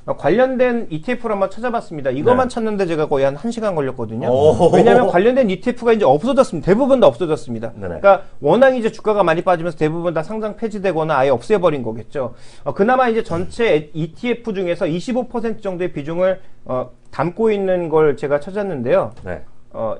관련된 ETF를 한번 찾아봤습니다. 이것만 찾는데 제가 거의 한 1시간 걸렸거든요. 왜냐하면 관련된 ETF가 이제 없어졌습니다. 대부분 다 없어졌습니다. 그러니까 워낙 이제 주가가 많이 빠지면서 대부분 다 상장 폐지되거나 아예 없애버린 거겠죠. 그나마 이제 전체 ETF 중에서 25% 정도의 비중을 담고 있는 걸 제가 찾았는데요.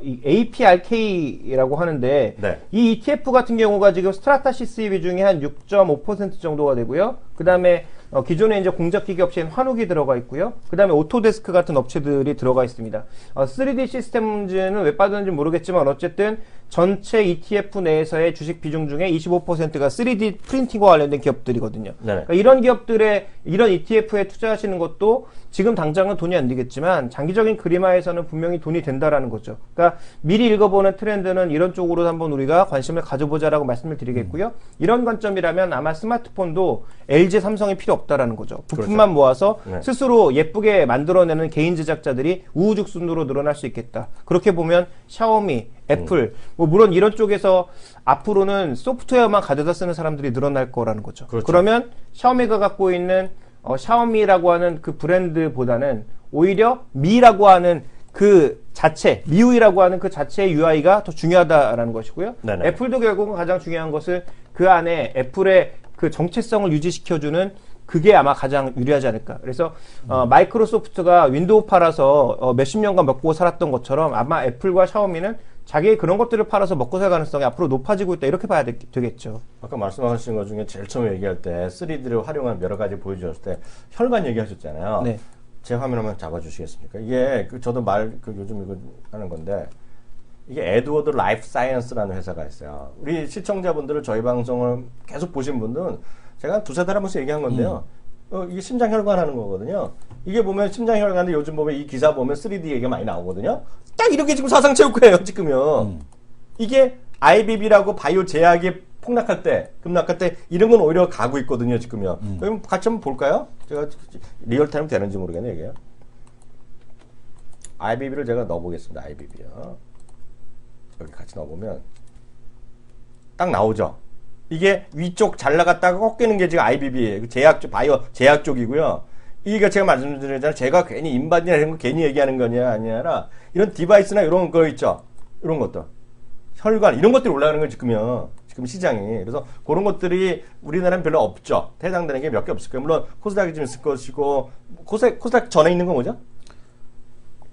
이 APRK라고 하는데, 이 ETF 같은 경우가 지금 스트라타시스의 비중이 한 6.5% 정도가 되고요. 그 다음에 기존에 이제 공작기기 업체인 환욱이 들어가 있고요. 그 다음에 오토데스크 같은 업체들이 들어가 있습니다. 3D 시스템즈는 왜 빠졌는지 모르겠지만, 어쨌든 전체 ETF 내에서의 주식 비중 중에 25%가 3D 프린팅과 관련된 기업들이거든요. 그러니까 이런 기업들의 이런 ETF에 투자하시는 것도 지금 당장은 돈이 안 되겠지만, 장기적인 그림화에서는 분명히 돈이 된다라는 거죠. 그러니까 미리 읽어보는 트렌드는 이런 쪽으로 한번 우리가 관심을 가져보자라고 말씀을 드리겠고요. 이런 관점이라면 아마 스마트폰도 LG, 삼성이 필요 없다라는 거죠. 부품만 모아서 스스로 예쁘게 만들어내는 개인 제작자들이 우후죽순으로 늘어날 수 있겠다. 그렇게 보면 샤오미, 애플, 뭐 물론 이런 쪽에서 앞으로는 소프트웨어만 가져다 쓰는 사람들이 늘어날 거라는 거죠. 그러면 샤오미가 갖고 있는 샤오미라고 하는 그 브랜드보다는 오히려 미라고 하는 그 자체, 미우이라고 하는 그 자체의 UI가 더 중요하다라는 것이고요. 네네. 애플도 결국은 가장 중요한 것은 그 안에 애플의 그 정체성을 유지시켜주는 그게 아마 가장 유리하지 않을까. 그래서 마이크로소프트가 윈도우 팔아서 몇십 년간 먹고 살았던 것처럼 아마 애플과 샤오미는 자기의 그런 것들을 팔아서 먹고 살 가능성이 앞으로 높아지고 있다. 이렇게 봐야 되겠죠. 아까 말씀하신 것 중에 제일 처음에 얘기할 때 3D를 활용한 여러 가지 보여주셨을 때 혈관 얘기하셨잖아요. 네. 제 화면 한번 잡아주시겠습니까? 이게 저도 요즘 이거 하는 건데 이게 에드워드 라이프 사이언스라는 회사가 있어요. 우리 시청자분들을 저희 방송을 계속 보신 분들은 제가 한 두세 달에 한 번씩 얘기한 건데요. 이게 심장혈관 하는 거거든요. 이게 보면 심장혈관인데 요즘 보면 이 기사 보면 3D 얘기가 많이 나오거든요. 딱 이렇게 지금 사상체육회예요, 지금요. 이게 IBB라고 바이오 제약이 폭락할 때, 급락할 때 이런 건 오히려 가고 있거든요, 지금요. 그럼 같이 한번 볼까요? 제가 리얼타임 되는지 모르겠네요, 이게. IBB를 제가 넣어보겠습니다, IBB요. 여기 같이 넣어보면 딱 나오죠. 이게 위쪽 잘 나갔다가 꺾이는 게 지금 IBB예요. 제약 쪽, 바이오 제약 쪽이고요. 이게 제가 말씀드리잖아요. 제가 괜히 인바디나 이런 거 괜히 얘기하는 거냐 아니라 이런 디바이스나 이런 거 있죠. 이런 것들. 혈관 이런 것들이 올라가는 건 지금요. 지금 시장이. 그래서 그런 것들이 우리나라는 별로 없죠. 해당되는 게 몇 개 없을 거예요. 물론 코스닥이 좀 있을 것이고 코스닥 전에 있는 거 뭐죠?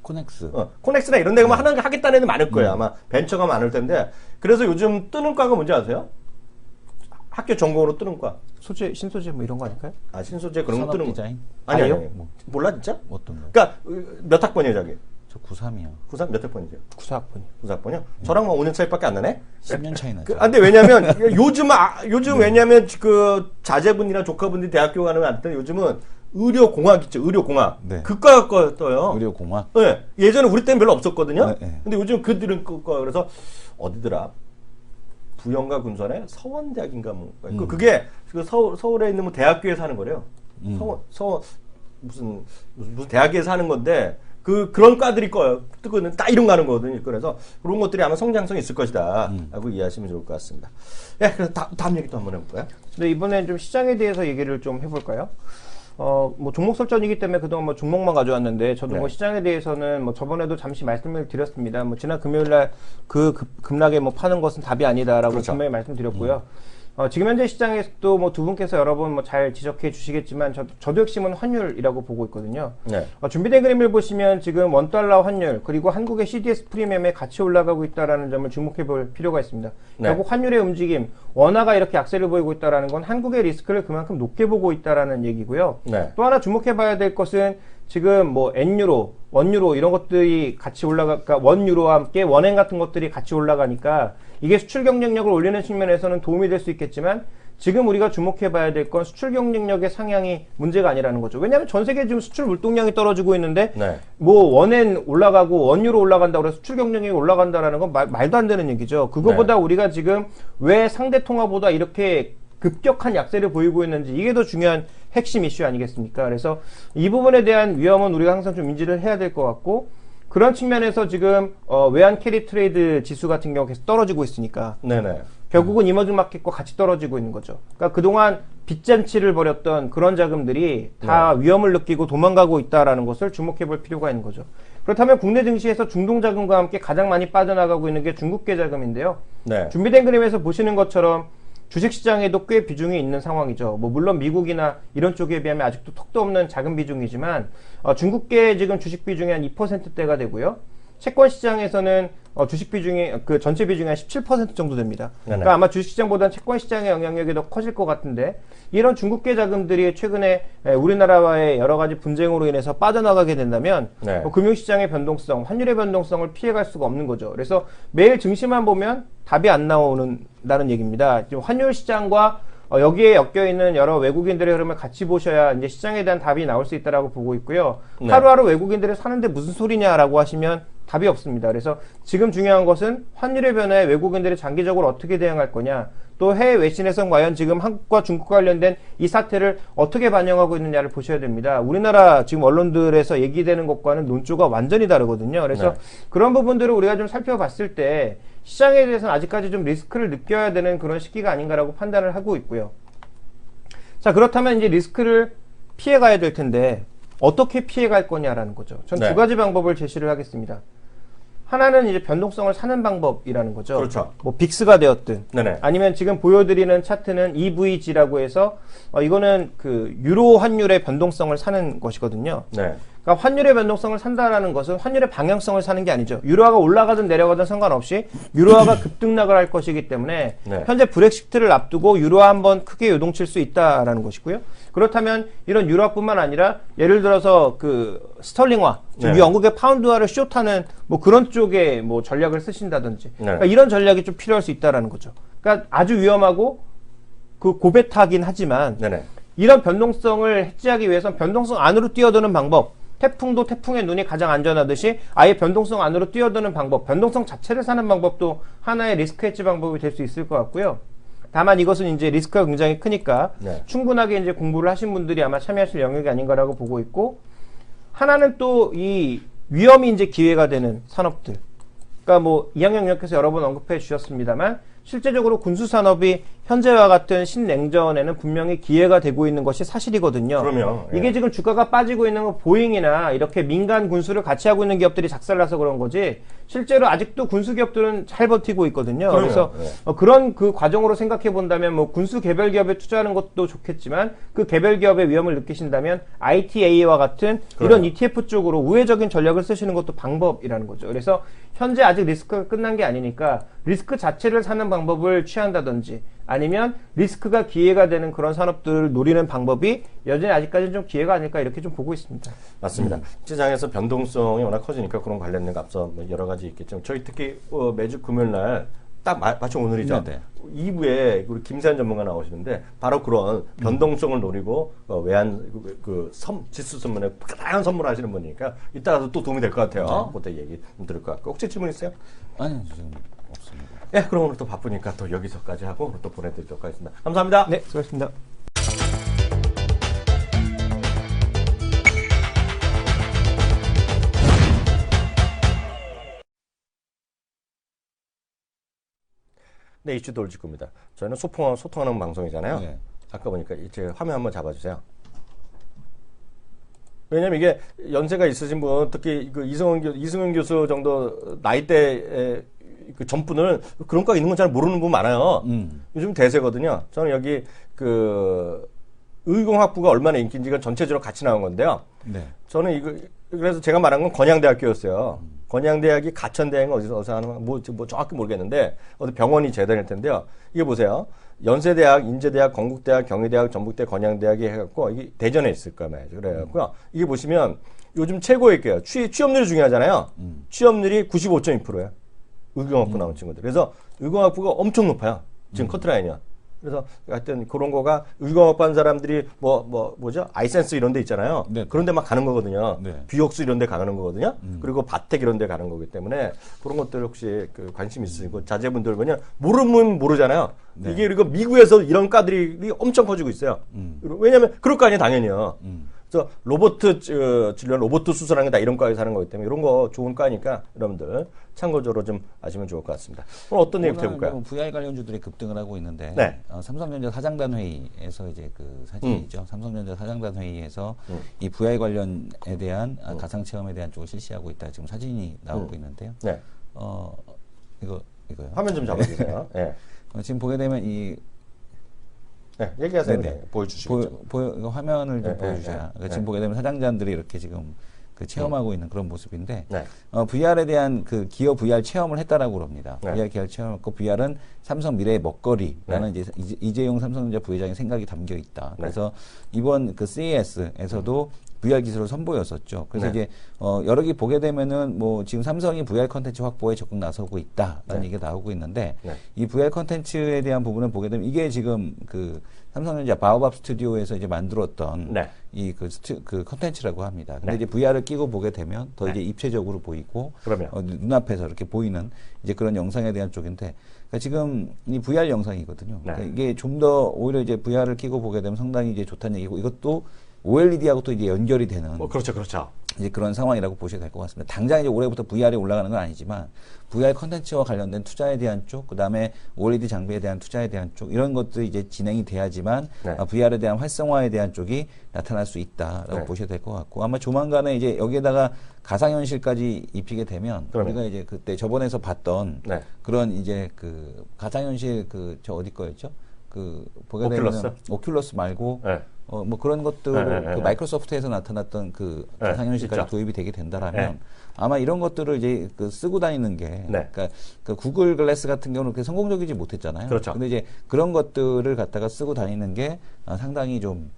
코넥스. 코넥스나 이런 데가 뭐 하겠다는 애들 많을 거예요. 아마 벤처가 많을 텐데. 그래서 요즘 뜨는 과가 뭔지 아세요? 학교 전공으로 뜨는 과. 소재, 신소재 뭐 이런 거 아닐까요? 아, 신소재 그런 거 산업 뜨는 거. 디자인? 아니요. 뭐. 몰라 진짜? 어떤 거? 그러니까 몇 학번이에요, 저기? 저 93이요. 93 몇 학번이죠? 94학번이요. 94학번이요? 저랑 뭐 5년 차이밖에 안 나네? 10년 차이 나죠. 근데 왜냐면 요즘 왜냐면 그 자제분이나 조카분들이 대학교 가는 거 안 때 요즘은 의료공학 있죠, 의료공학. 네. 그과 거 떠요. 의료공학. 네. 예전에 우리 때는 별로 없었거든요. 네, 네. 근데 요즘 그들은 그거 그래서 어디더라? 부영과 군산에 서원대학인가 뭐. 그게 그 서울에 있는 뭐 대학교에서 하는 거래요. 무슨 대학에서 하는 건데 그런 과들이 뜨거는 딱 이런 거 하는 거거든요. 그래서 그런 것들이 아마 성장성이 있을 것이다. 라고 이해하시면 좋을 것 같습니다. 예, 그래서 다음 얘기 또 한번 해볼까요? 근데 이번엔 좀 시장에 대해서 얘기를 좀 해볼까요? 뭐 종목 설정이기 때문에 그동안 뭐 종목만 가져왔는데 저도 네. 뭐 시장에 대해서는 뭐 저번에도 잠시 말씀을 드렸습니다. 뭐 지난 금요일날 그 급락에 뭐 파는 것은 답이 아니다라고 그렇죠. 분명히 말씀드렸고요. 지금 현재 시장에서도 뭐 두 분께서 여러 번 뭐 잘 지적해 주시겠지만 저도 핵심은 환율이라고 보고 있거든요. 네. 준비된 그림을 보시면 지금 원달러 환율 그리고 한국의 CDS 프리미엄에 같이 올라가고 있다는 점을 주목해 볼 필요가 있습니다. 네. 결국 환율의 움직임, 원화가 이렇게 약세를 보이고 있다는 건 한국의 리스크를 그만큼 높게 보고 있다는 얘기고요. 네. 또 하나 주목해 봐야 될 것은 지금 뭐 엔유로, 원유로 이런 것들이 같이 그러니까 원유로와 함께 원엔 같은 것들이 같이 올라가니까 이게 수출 경쟁력을 올리는 측면에서는 도움이 될 수 있겠지만 지금 우리가 주목해 봐야 될 건 수출 경쟁력의 상향이 문제가 아니라는 거죠. 왜냐하면 전 세계 지금 수출 물동량이 떨어지고 있는데 네. 뭐 원엔 올라가고 원유로 올라간다고 해서 수출 경쟁력이 올라간다라는 건 말도 안 되는 얘기죠. 그거보다 네. 우리가 지금 왜 상대 통화보다 이렇게 급격한 약세를 보이고 있는지 이게 더 중요한 핵심 이슈 아니겠습니까? 그래서 이 부분에 대한 위험은 우리가 항상 좀 인지를 해야 될 것 같고 그런 측면에서 지금 외환 캐리 트레이드 지수 같은 경우 계속 떨어지고 있으니까 네네. 결국은 이머징 마켓과 같이 떨어지고 있는 거죠. 그러니까 그동안 빚잔치를 벌였던 그런 자금들이 다 위험을 느끼고 도망가고 있다라는 것을 주목해 볼 필요가 있는 거죠. 그렇다면 국내 증시에서 중동 자금과 함께 가장 많이 빠져나가고 있는 게 중국계 자금인데요. 네. 준비된 그림에서 보시는 것처럼 주식시장에도 꽤 비중이 있는 상황이죠. 뭐 물론 미국이나 이런 쪽에 비하면 아직도 턱도 없는 작은 비중이지만 중국계 지금 주식 비중이 한 2%대가 되고요. 채권 시장에서는 주식 비중이 그 전체 비중이 한 17% 정도 됩니다. 네네. 그러니까 아마 주식 시장보다는 채권 시장의 영향력이 더 커질 것 같은데 이런 중국계 자금들이 최근에 우리나라와의 여러 가지 분쟁으로 인해서 빠져나가게 된다면 네. 금융 시장의 변동성, 환율의 변동성을 피해갈 수가 없는 거죠. 그래서 매일 증시만 보면 답이 안 나오는다는 얘기입니다. 지금 환율 시장과 여기에 엮여 있는 여러 외국인들의 흐름을 같이 보셔야 이제 시장에 대한 답이 나올 수 있다라고 보고 있고요. 네. 하루하루 외국인들이 사는데 무슨 소리냐라고 하시면 답이 없습니다. 그래서 지금 중요한 것은 환율의 변화에 외국인들이 장기적으로 어떻게 대응할 거냐, 또 해외 외신에서 과연 지금 한국과 중국 관련된 이 사태를 어떻게 반영하고 있느냐를 보셔야 됩니다. 우리나라 지금 언론들에서 얘기되는 것과는 논조가 완전히 다르거든요. 그래서 네. 그런 부분들을 우리가 좀 살펴봤을 때 시장에 대해서는 아직까지 좀 리스크를 느껴야 되는 그런 시기가 아닌가라고 판단을 하고 있고요. 자, 그렇다면 이제 리스크를 피해가야 될 텐데 어떻게 피해갈 거냐라는 거죠. 전 두 네. 가지 방법을 제시를 하겠습니다. 하나는 이제 변동성을 사는 방법이라는 거죠. 그렇죠. 뭐 빅스가 되었든 네네. 아니면 지금 보여드리는 차트는 EVG라고 해서 이거는 그 유로 환율의 변동성을 사는 것이거든요. 네. 그러니까 환율의 변동성을 산다라는 것은 환율의 방향성을 사는 게 아니죠. 유로화가 올라가든 내려가든 상관없이 유로화가 급등락을 할 것이기 때문에 네. 현재 브렉시트를 앞두고 유로화 한번 크게 요동칠 수 있다라는 것이고요. 그렇다면 이런 유로화뿐만 아니라 예를 들어서 그 스털링화, 네. 영국의 파운드화를 숏하는 뭐 그런 쪽에 뭐 전략을 쓰신다든지 네. 그러니까 이런 전략이 좀 필요할 수 있다라는 거죠. 그러니까 아주 위험하고 그 고베타긴 하지만 네네. 이런 변동성을 해지하기 위해선 변동성 안으로 뛰어드는 방법, 태풍도 태풍의 눈이 가장 안전하듯이 아예 변동성 안으로 뛰어드는 방법, 변동성 자체를 사는 방법도 하나의 리스크 해지 방법이 될 수 있을 것 같고요. 다만 이것은 이제 리스크가 굉장히 크니까 네. 충분하게 이제 공부를 하신 분들이 아마 참여하실 영역이 아닌가라고 보고 있고, 하나는 또 이 위험이 이제 기회가 되는 산업들. 그러니까 뭐 이학년 영역에서 여러 번 언급해 주셨습니다만 실제적으로 군수 산업이 현재와 같은 신냉전에는 분명히 기회가 되고 있는 것이 사실이거든요. 그럼요. 예. 이게 지금 주가가 빠지고 있는 건 보잉이나 이렇게 민간 군수를 같이 하고 있는 기업들이 작살나서 그런 거지 실제로 아직도 군수 기업들은 잘 버티고 있거든요. 그럼요. 그래서 예. 그런 그 과정으로 생각해 본다면 뭐 군수 개별 기업에 투자하는 것도 좋겠지만 그 개별 기업의 위험을 느끼신다면 ITA와 같은 이런 ETF 쪽으로 우회적인 전략을 쓰시는 것도 방법이라는 거죠. 그래서 현재 아직 리스크가 끝난 게 아니니까 리스크 자체를 사는 방법을 취한다든지 아니면 리스크가 기회가 되는 그런 산업들을 노리는 방법이 여전히 아직까지는 좀 기회가 아닐까 이렇게 좀 보고 있습니다. 맞습니다. 시장에서 변동성이 워낙 커지니까 그런 관련된 앞서 뭐 여러 가지 있겠지만 저희 특히 매주 금요일 날 딱 마침 오늘이죠. 네네. 2부에 우리 김세한 전문가 나오시는데 바로 그런 변동성을 노리고 외환 지수 선물에 다양한 선물 하시는 분이니까 이따가도 또 도움이 될 것 같아요. 그때 얘기 좀 들을 것 같고 혹시 질문 있어요? 아니 지금 없습니다. 예, 그럼 오늘 또 바쁘니까 또 여기서까지 하고 또 보내드리도록 하겠습니다. 감사합니다. 네, 수고하셨습니다. 네, 이슈 돌직구입니다. 저희는 소통하는 방송이잖아요. 네. 아까 보니까 제 화면 한번 잡아주세요. 왜냐면 이게 연세가 있으신 분, 특히 그 이승훈 교수 정도 나이대의 그 전분을 그런 거 있는 건 잘 모르는 분 많아요. 요즘 대세거든요. 저는 여기 그 의공학부가 얼마나 인기인지가 전체적으로 같이 나온 건데요. 네. 저는 그래서 제가 말한 건 건양대학교였어요. 건양대학이 가천대학은 어디서 하는 뭐 정확히 모르겠는데 어디 병원이 재단일 텐데요. 이게 보세요. 연세대학, 인제대학, 건국대학, 경희대학, 전북대, 건양대학이 해갖고 이게 대전에 있을 거예요. 그래갖고요. 이게 보시면 요즘 최고일게요. 취업률이 중요하잖아요. 취업률이 95.2%예요. 의공학부 나온 친구들. 그래서 의공학부가 엄청 높아요. 지금 커트라인이요. 그래서 하여튼 그런 거가 의공학부 한 사람들이 뭐죠? 아이센스 이런 데 있잖아요. 네. 그런 데 막 가는 거거든요. 네. 비옥수 이런 데 가는 거거든요. 그리고 바텍 이런 데 가는 거기 때문에 그런 것들 혹시 그 관심 있으시고 자제분들 그냥 모르면 모르잖아요. 네. 이게 그리고 미국에서 이런 과들이 엄청 커지고 있어요. 왜냐면 그럴 거 아니에요, 당연히요. 그래서 로봇 진료, 로봇 수술하는 게 다 이런 과에서 하는 거기 때문에 이런 거 좋은 과니까 여러분들 참고적으로 좀 아시면 좋을 것 같습니다. 오늘 어떤 얘기부터 해볼까요? 뭐 VI 관련주들이 급등을 하고 있는데 네. 삼성전자 사장단 회의에서 이제 그 사진이죠. 삼성전자 사장단 회의에서 이 VI 관련에 대한 가상 체험에 대한 쪽을 실시하고 있다. 지금 사진이 나오고 있는데요. 네. 이거요. 화면 좀 잡아주세요. 네. 지금 보게 되면 네, 얘기하세요. 네네. 네, 보여주시죠. 이거 화면을 좀 네, 보여주셔야. 네, 그러니까 지금 보게 되면 사장단들이 이렇게 지금 그 체험하고 있는 그런 모습인데, 네. VR에 대한 그 기어 VR 체험을 했다라고 그럽니다. 네. VR 기어 체험했고, VR은 삼성 미래의 먹거리라는 이제 이재용 삼성전자 부회장의 생각이 담겨 있다. 그래서 이번 그 CES에서도 VR 기술을 선보였었죠. 그래서 이제 여러 개 보게 되면은 뭐 지금 삼성이 VR 컨텐츠 확보에 적극 나서고 있다라는 얘기가 나오고 있는데 이 VR 컨텐츠에 대한 부분을 보게 되면 이게 지금 그 삼성전자 바오밥 스튜디오에서 이제 만들었던 이 그 컨텐츠라고 합니다. 근데 이제 VR을 끼고 보게 되면 더 이제 입체적으로 보이고 눈앞에서 이렇게 보이는 이제 그런 영상에 대한 쪽인데 그러니까 지금 이 VR 영상이거든요. 그러니까 이게 좀 더 오히려 이제 VR을 끼고 보게 되면 상당히 이제 좋다는 얘기고 이것도 OLED하고 또 이제 연결이 되는 그렇죠, 그렇죠. 이제 그런 상황이라고 보셔야 될 것 같습니다. 당장 이제 올해부터 VR이 올라가는 건 아니지만 VR 컨텐츠와 관련된 투자에 대한 쪽, 그 다음에 OLED 장비에 대한 투자에 대한 쪽 이런 것들이 이제 진행이 돼야지만 네. VR에 대한 활성화에 대한 쪽이 나타날 수 있다라고 네. 보셔야 될 것 같고 아마 조만간에 이제 여기에다가 가상현실까지 입히게 되면 그러면. 우리가 이제 그때 저번에서 봤던 네. 그런 이제 그 가상현실 그 저 어디 거였죠? 그 보게 오큘러스? 되면 오큘러스 말고 네. 뭐 그런 것들로 네, 네, 그 네. 마이크로소프트에서 나타났던 그 네, 가상현실까지 있죠. 도입이 되게 된다라면 네. 아마 이런 것들을 이제 그 쓰고 다니는 게 네. 그러니까 그 구글 글래스 같은 경우는 그렇게 성공적이지 못했잖아요. 그렇죠. 근데 이제 그런 것들을 갖다가 쓰고 다니는 게 상당히 좀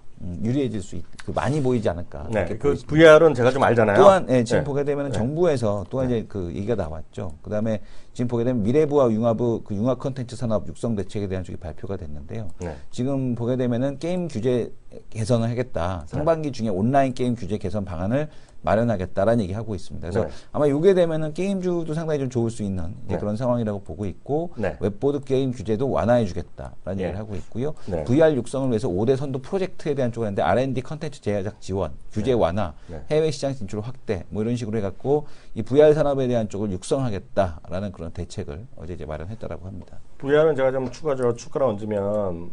유리해질 수 많이 보이지 않을까. 네. 이렇게 그 보입니다. VR은 제가 좀 알잖아요. 또한 지금 네. 보게 되면 정부에서 또한 이제 그 얘기가 나왔죠. 그다음에 지금 보게 되면 미래부와 융합부 그 융합 컨텐츠 산업 육성 대책에 대한 쪽이 발표가 됐는데요. 네. 지금 보게 되면은 게임 규제 개선을 하겠다. 상반기 중에 온라인 게임 규제 개선 방안을 마련하겠다라는 얘기하고 있습니다. 그래서 네. 아마 이게 되면은 게임주도 상당히 좀 좋을 수 있는 이제 네. 그런 상황이라고 보고 있고 네. 웹보드 게임 규제도 완화해주겠다라는 네. 얘기를 하고 있고요. 네. VR 육성을 위해서 5대 선도 프로젝트에 대한 쪽을 했는데 R&D 컨텐츠 제작 지원, 규제 완화, 네. 해외 시장 진출 확대 뭐 이런 식으로 해갖고 이 VR 산업에 대한 쪽을 육성하겠다라는 그런 대책을 어제 이제 마련했다라고 합니다. VR은 제가 좀 추가로 얹으면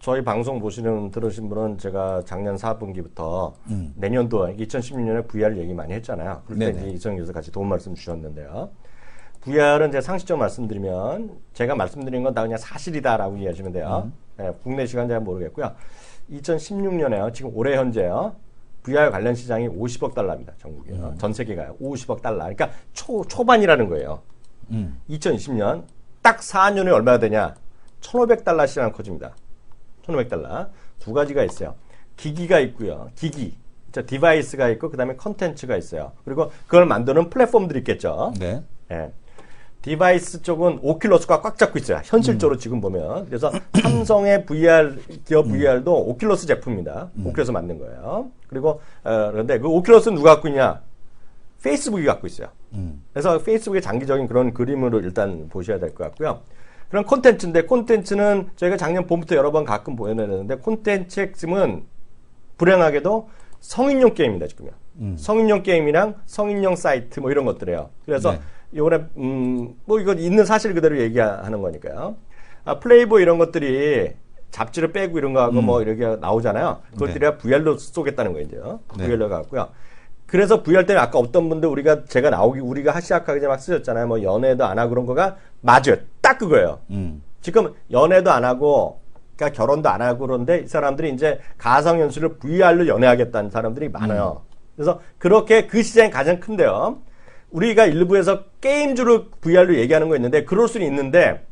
저희 방송 들으신 분은 제가 작년 4분기부터 내년도 2016년에 VR 얘기 많이 했잖아요. 그때 네네. 이성희 교수 같이 도움 말씀 주셨는데요. VR은 제 상식적으로 말씀드리면 제가 말씀드린 건 다 그냥 사실이다라고 이해하시면 돼요. 네, 국내 시간 잘 모르겠고요. 2016년에요. 지금 올해 현재요. VR 관련 시장이 50억 달러입니다. 전국이요. 전 세계가요. 50억 달러. 그러니까 초반이라는 거예요. 2020년 딱 4년에 얼마가 되냐? 1,500달러 시장 커집니다. 1,500달러. 두 가지가 있어요. 기기가 있고요. 기기. 디바이스가 있고 그다음에 컨텐츠가 있어요. 그리고 그걸 만드는 플랫폼들이 있겠죠. 네. 예. 디바이스 쪽은 오큘러스가 꽉 잡고 있어요. 현실적으로 지금 보면. 그래서 삼성의 VR, 기업 VR도 오큘러스 제품입니다. 오큘러스 만든 거예요. 그리고, 그런데 그 오큘러스는 누가 갖고 있냐? 페이스북이 갖고 있어요. 그래서 페이스북의 장기적인 그런 그림으로 일단 보셔야 될 것 같고요. 그런 콘텐츠인데, 콘텐츠는 저희가 작년 봄부터 여러 번 가끔 보여내는데, 콘텐츠의 핵심은 불행하게도 성인용 게임입니다, 지금요. 성인용 게임이랑 성인용 사이트 뭐 이런 것들이에요. 그래서 네. 요번에 뭐 이거 있는 사실 그대로 얘기하는 거니까요. 플레이보이 이런 것들이 잡지를 빼고 이런 거 하고 뭐 이렇게 나오잖아요. 그것들이 네. VR로 쏘겠다는 거예요, 이제요. 네. VR로 가고요. 그래서 VR 때문에 아까 어떤 분들 우리가 시작하기 전에 막 쓰셨잖아요. 뭐 연애도 안 하고 그런 거가 맞아요. 딱 그거예요. 지금 연애도 안 하고 그러니까 결혼도 안 하고 그런데 이 사람들이 이제 가상현실을 VR로 연애하겠다는 사람들이 많아요. 그래서 그렇게 그 시장이 가장 큰데요. 우리가 일부에서 게임주를 VR로 얘기하는 거 있는데 그럴 수는 있는데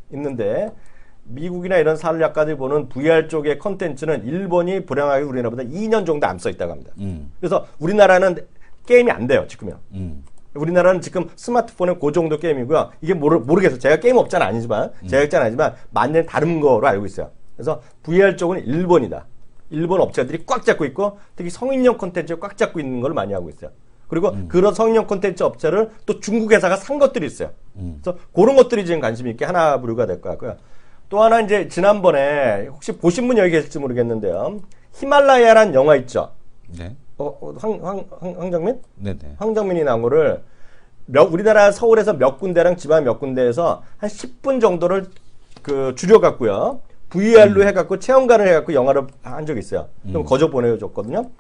미국이나 이런 산업학자들이 보는 VR 쪽의 컨텐츠는 일본이 불행하게 우리나라보다 2년 정도 앞서 있다고 합니다. 그래서 우리나라는 게임이 안 돼요, 지금요. 우리나라는 지금 스마트폰에 그 정도 게임이고요. 이게 모르겠어요. 제가 게임 업자는 아니지만, 제작자는 아니지만, 만년 다른 거로 알고 있어요. 그래서 VR 쪽은 일본이다. 일본 업체들이 꽉 잡고 있고, 특히 성인용 콘텐츠를 꽉 잡고 있는 걸 많이 하고 있어요. 그리고 그런 성인용 콘텐츠 업체를 또 중국 회사가 산 것들이 있어요. 그래서 그런 것들이 지금 관심 있게 하나 부류가 될 것 같고요. 또 하나 이제 지난번에 혹시 보신 분 여기 계실지 모르겠는데요. 히말라야라는 영화 있죠. 네. 황정민? 네네. 황정민이 나온 거를 우리나라 서울에서 몇 군데랑 지방 몇 군데에서 한 10분 정도를 줄여갖고요. VR로 해갖고 체험관을 해갖고 영화를 한 적이 있어요. 좀 거저 보내줬거든요.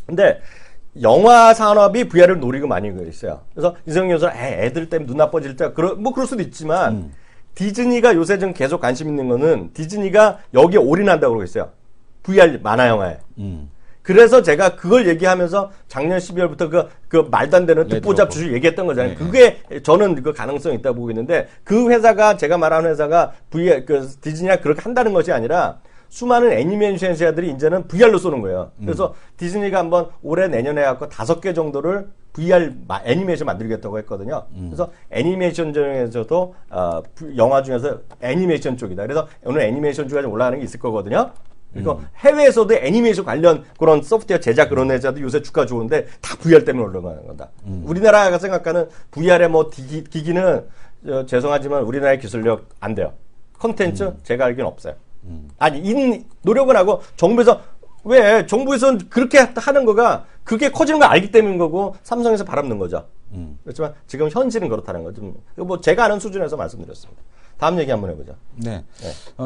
근데 영화 산업이 VR을 노리고 많이 있어요. 그래서 이성영 교수는 애들 때문에 눈 나빠질 때 그럴 수도 있지만 디즈니가 요새 좀 계속 관심 있는 거는 디즈니가 여기에 올인한다고 그러고 있어요. VR 만화 영화에. 그래서 제가 그걸 얘기하면서 작년 12월부터 그 말도 안 되는 듣보잡 주식 얘기했던 거잖아요. 그게 저는 그 가능성이 있다고 보고 있는데 그 회사가 제가 말하는 회사가 VR 디즈니가 그렇게 한다는 것이 아니라 수많은 애니메이션 회사들이 이제는 VR로 쏘는 거예요. 그래서 디즈니가 한번 올해 내년에 갖고 5개 정도를 VR 애니메이션 만들겠다고 했거든요. 그래서 애니메이션 중에서도 영화 중에서 애니메이션 쪽이다. 그래서 오늘 애니메이션 주가 좀 올라가는 게 있을 거거든요. 그리고 해외에서도 애니메이션 관련 그런 소프트웨어 제작 그런 회사도 요새 주가 좋은데 다 VR 때문에 올라가는 거다. 우리나라가 생각하는 VR의 뭐 기기는 죄송하지만 우리나라의 기술력 안 돼요. 컨텐츠 제가 알기는 없어요. 아니 노력은 하고 정부에서 왜 정부에서는 그렇게 하는 거가 그게 커지는 걸 알기 때문인 거고 삼성에서 바람는 거죠. 그렇지만 지금 현실은 그렇다는 거죠. 이거 뭐 제가 아는 수준에서 말씀드렸습니다. 다음 얘기 한번 해보죠. 네.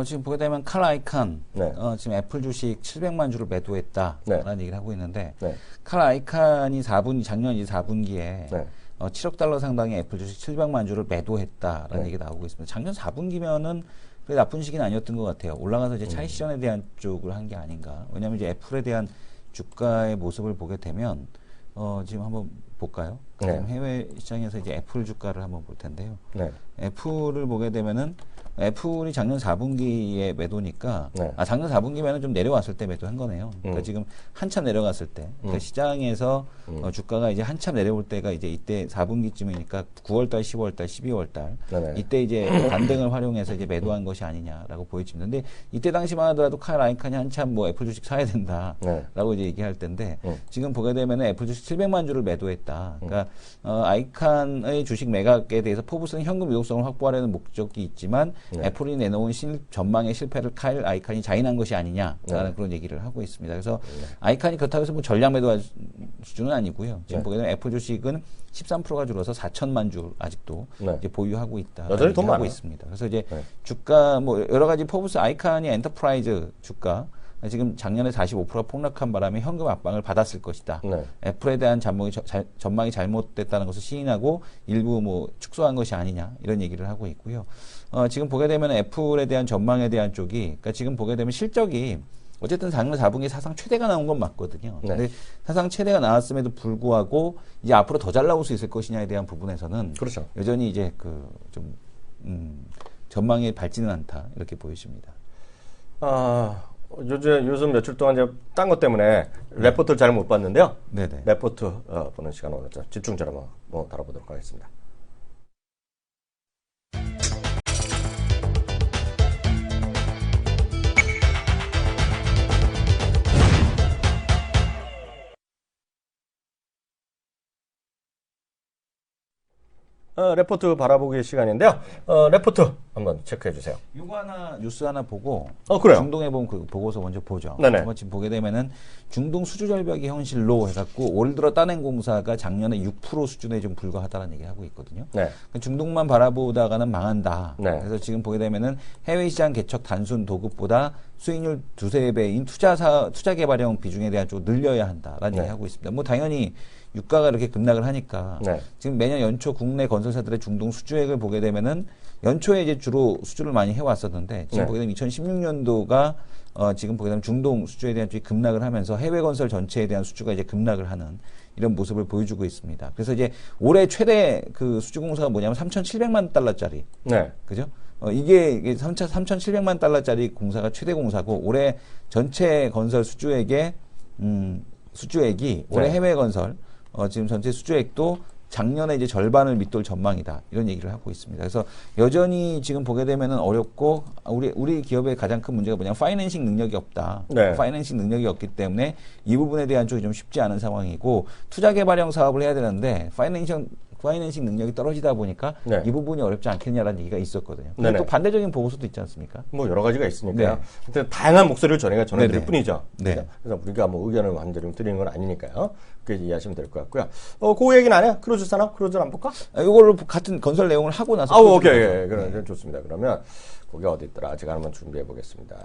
지금 보게 되면 칼 아이칸, 네. 지금 애플 주식 700만 주를 매도했다라는 네. 얘기를 하고 있는데, 네. 칼 아이칸이 작년 이제 4분기에 네. 7억 달러 상당의 애플 주식 700만 주를 매도했다라는 네. 얘기가 나오고 있습니다. 작년 4분기면은 그게 나쁜 시기는 아니었던 것 같아요. 올라가서 이제 차익 실현에 대한 쪽을 한 게 아닌가. 왜냐하면 이제 애플에 대한 주가의 모습을 보게 되면 지금 한번 볼까요? 네. 지금 해외 시장에서 이제 애플 주가를 한번 볼 텐데요. 네. 애플을 보게 되면은 애플이 작년 4분기에 매도니까 네. 작년 4분기면은 좀 내려왔을 때 매도한 거네요. 그러니까 지금 한참 내려갔을 때 그러니까 시장에서 주가가 이제 한참 내려올 때가 이제 이때 4분기쯤이니까 9월달, 10월달, 12월달 네네. 이때 이제 반등을 활용해서 이제 매도한 것이 아니냐라고 보여집니다. 근데 이때 당시만 하더라도 칼 아이칸이 한참 뭐 애플 주식 사야 된다라고 이제 얘기할 텐데 지금 보게 되면은 애플 주식 700만 주를 매도했다. 그러니까 아이칸의 주식 매각에 대해서 포브스는 현금 유동성을 확보하려는 목적이 있지만 애플이 내놓은 전망의 실패를 칼 아이칸이 자인한 것이 아니냐라는 그런 얘기를 하고 있습니다. 그래서 아이칸이 그렇다고 해서 뭐 전량 매도할 수준은 아니고요. 지금 보게 되면 애플 주식은 13%가 줄어서 4천만 주 아직도 이제 보유하고 있다. 여전히 돈 하고 많아요. 있습니다. 그래서 이제 주가 뭐 여러 가지 포브스 아이칸이 엔터프라이즈 주가 지금 작년에 45%가 폭락한 바람에 현금 압박을 받았을 것이다. 네. 애플에 대한 전망이 잘못됐다는 것을 시인하고 일부 뭐 축소한 것이 아니냐 이런 얘기를 하고 있고요. 지금 보게 되면 애플에 대한 전망에 대한 쪽이 그러니까 지금 보게 되면 실적이 어쨌든 작년 4분기 사상 최대가 나온 건 맞거든요. 네. 근데 사상 최대가 나왔음에도 불구하고 이제 앞으로 더 잘 나올 수 있을 것이냐에 대한 부분에서는 그렇죠. 여전히 이제 전망이 밝지는 않다 이렇게 보여집니다. 요즘 며칠 동안 이제 딴 것 때문에 레포트를 잘 못 봤는데요. 네네. 레포트 보는 시간 오늘 집중적으로 한번 다뤄보도록 하겠습니다. 레포트 바라보기 시간인데요. 레포트 한번 체크해 주세요. 이거 하나 뉴스 하나 보고 그래요? 중동에 보면 그 보고서 먼저 보죠. 네네. 지금 보게 되면은 중동 수주 절벽이 현실로 해갖고 올 들어 따낸 공사가 작년에 6% 수준에 좀 불과하다는 얘기를 하고 있거든요. 네. 그러니까 중동만 바라보다가는 망한다. 네. 그래서 지금 보게 되면은 해외 시장 개척 단순 도급보다 수익률 두세 배인 투자 개발형 비중에 대한 쪽을 늘려야 한다라는 얘기 하고 있습니다. 뭐 당연히 유가가 이렇게 급락을 하니까 지금 매년 연초 국내 건설사들의 중동 수주액을 보게 되면은 연초에 이제 주로 수주를 많이 해왔었는데 지금 보게 되면 2016년도가 지금 보게 되면 중동 수주에 대한 쪽이 급락을 하면서 해외 건설 전체에 대한 수주가 이제 급락을 하는 이런 모습을 보여주고 있습니다. 그래서 이제 올해 최대 그 수주 공사가 뭐냐면 3,700만 달러짜리. 네. 그죠? 이게 3,700만 달러짜리 공사가 최대 공사고 올해 전체 건설 수주액이 올해 해외 건설 지금 전체 수주액도 작년에 이제 절반을 밑돌 전망이다. 이런 얘기를 하고 있습니다. 그래서 여전히 지금 보게 되면은 어렵고 우리 기업의 가장 큰 문제가 뭐냐면 파이낸싱 능력이 없다. 네. 파이낸싱 능력이 없기 때문에 이 부분에 대한 쪽이 좀 쉽지 않은 상황이고 투자 개발형 사업을 해야 되는데 파이낸싱 능력이 떨어지다 보니까 이 부분이 어렵지 않겠냐라는 얘기가 있었거든요. 근데 또 반대적인 보고서도 있지 않습니까? 뭐 여러 가지가 있으니까요. 근데 다양한 목소리를 저희가 전해드릴 네네. 뿐이죠. 네. 그래서 우리가 뭐 의견을 완전히 드리는 건 아니니까요. 그렇게 이해하시면 될 것 같고요. 그 얘기는 안 해요? 크루즈 산업? 크루즈를 안 볼까? 이걸로 같은 건설 내용을 하고 나서 오케이. 그럼 좋습니다. 그러면 거기 어디 있더라? 제가 한번 준비해 보겠습니다.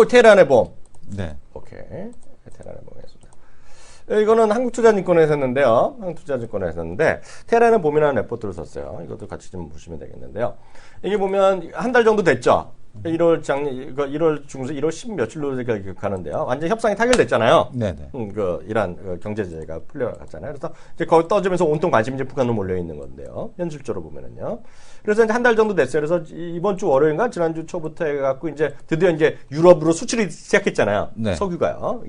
테란의 보험. 네. 오케이. 테란의 보험이었습니다. 이거는 한국투자증권에서 했는데요. 한국투자증권에서 했는데 테란의 보험이라는 레포트를 썼어요. 이것도 같이 좀 보시면 되겠는데요. 이게 보면 한 달 정도 됐죠. 1월 중순 1월 10 며칠로 제가 기억하는데요. 완전 협상이 타결됐잖아요. 네네. 이란 경제 제재가 풀려갔잖아요. 그래서 이제 거기 떠지면서 온통 관심이 이제 북한으로 몰려 있는 건데요. 현실적으로 보면은요. 그래서 이제 한 달 정도 됐어요. 그래서 이번 주 월요일인가 지난주 초부터 해갖고 이제 드디어 이제 유럽으로 수출이 시작했잖아요. 네. 석유가요.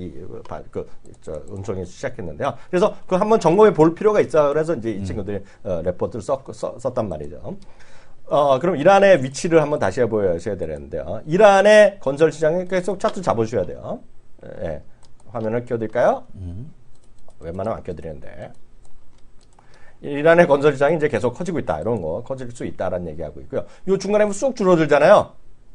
운송이 시작했는데요. 그래서 그 한번 점검해 볼 필요가 있어. 그래서 이제 이 친구들이 레포트를 썼단 말이죠. 그럼 이란의 위치를 한번 다시 해보셔야 되는데요. 이란의 건설 시장에 계속 차트 잡으셔야 돼요. 예. 화면을 띄워드릴까요? 웬만하면 안 띄워드리는데. 이란의 건설 시장이 이제 계속 커지고 있다. 이런 거, 커질 수 있다라는 얘기하고 있고요. 요 중간에 쑥 줄어들잖아요.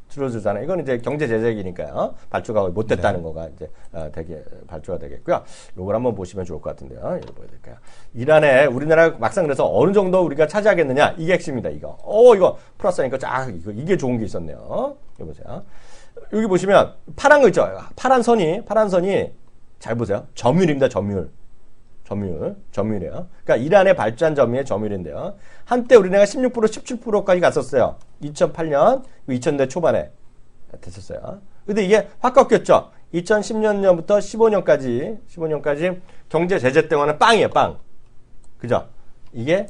줄어들잖아요. 이건 이제 경제 제재이니까요. 발주가 못 됐다는 거가 이제 되게 발주가 되겠고요. 요걸 한번 보시면 좋을 것 같은데요. 이거 보여야 될까요? 이란에 우리나라 막상 그래서 어느 정도 우리가 차지하겠느냐 이게 핵심입니다. 이거. 이거 플러스니까 이게 좋은 게 있었네요. 이거 보세요. 여기 보시면 파란 거 있죠. 파란 선이 잘 보세요. 점유율입니다. 점유율이에요. 그러니까 이란의 발전 점유의 점유율인데요. 한때 우리나라가 16%, 17%까지 갔었어요. 2008년, 2000년 초반에 됐었어요. 근데 이게 확 꺾였죠. 2010년부터 15년까지 경제 제재 때문에 빵이에요, 빵. 그죠? 이게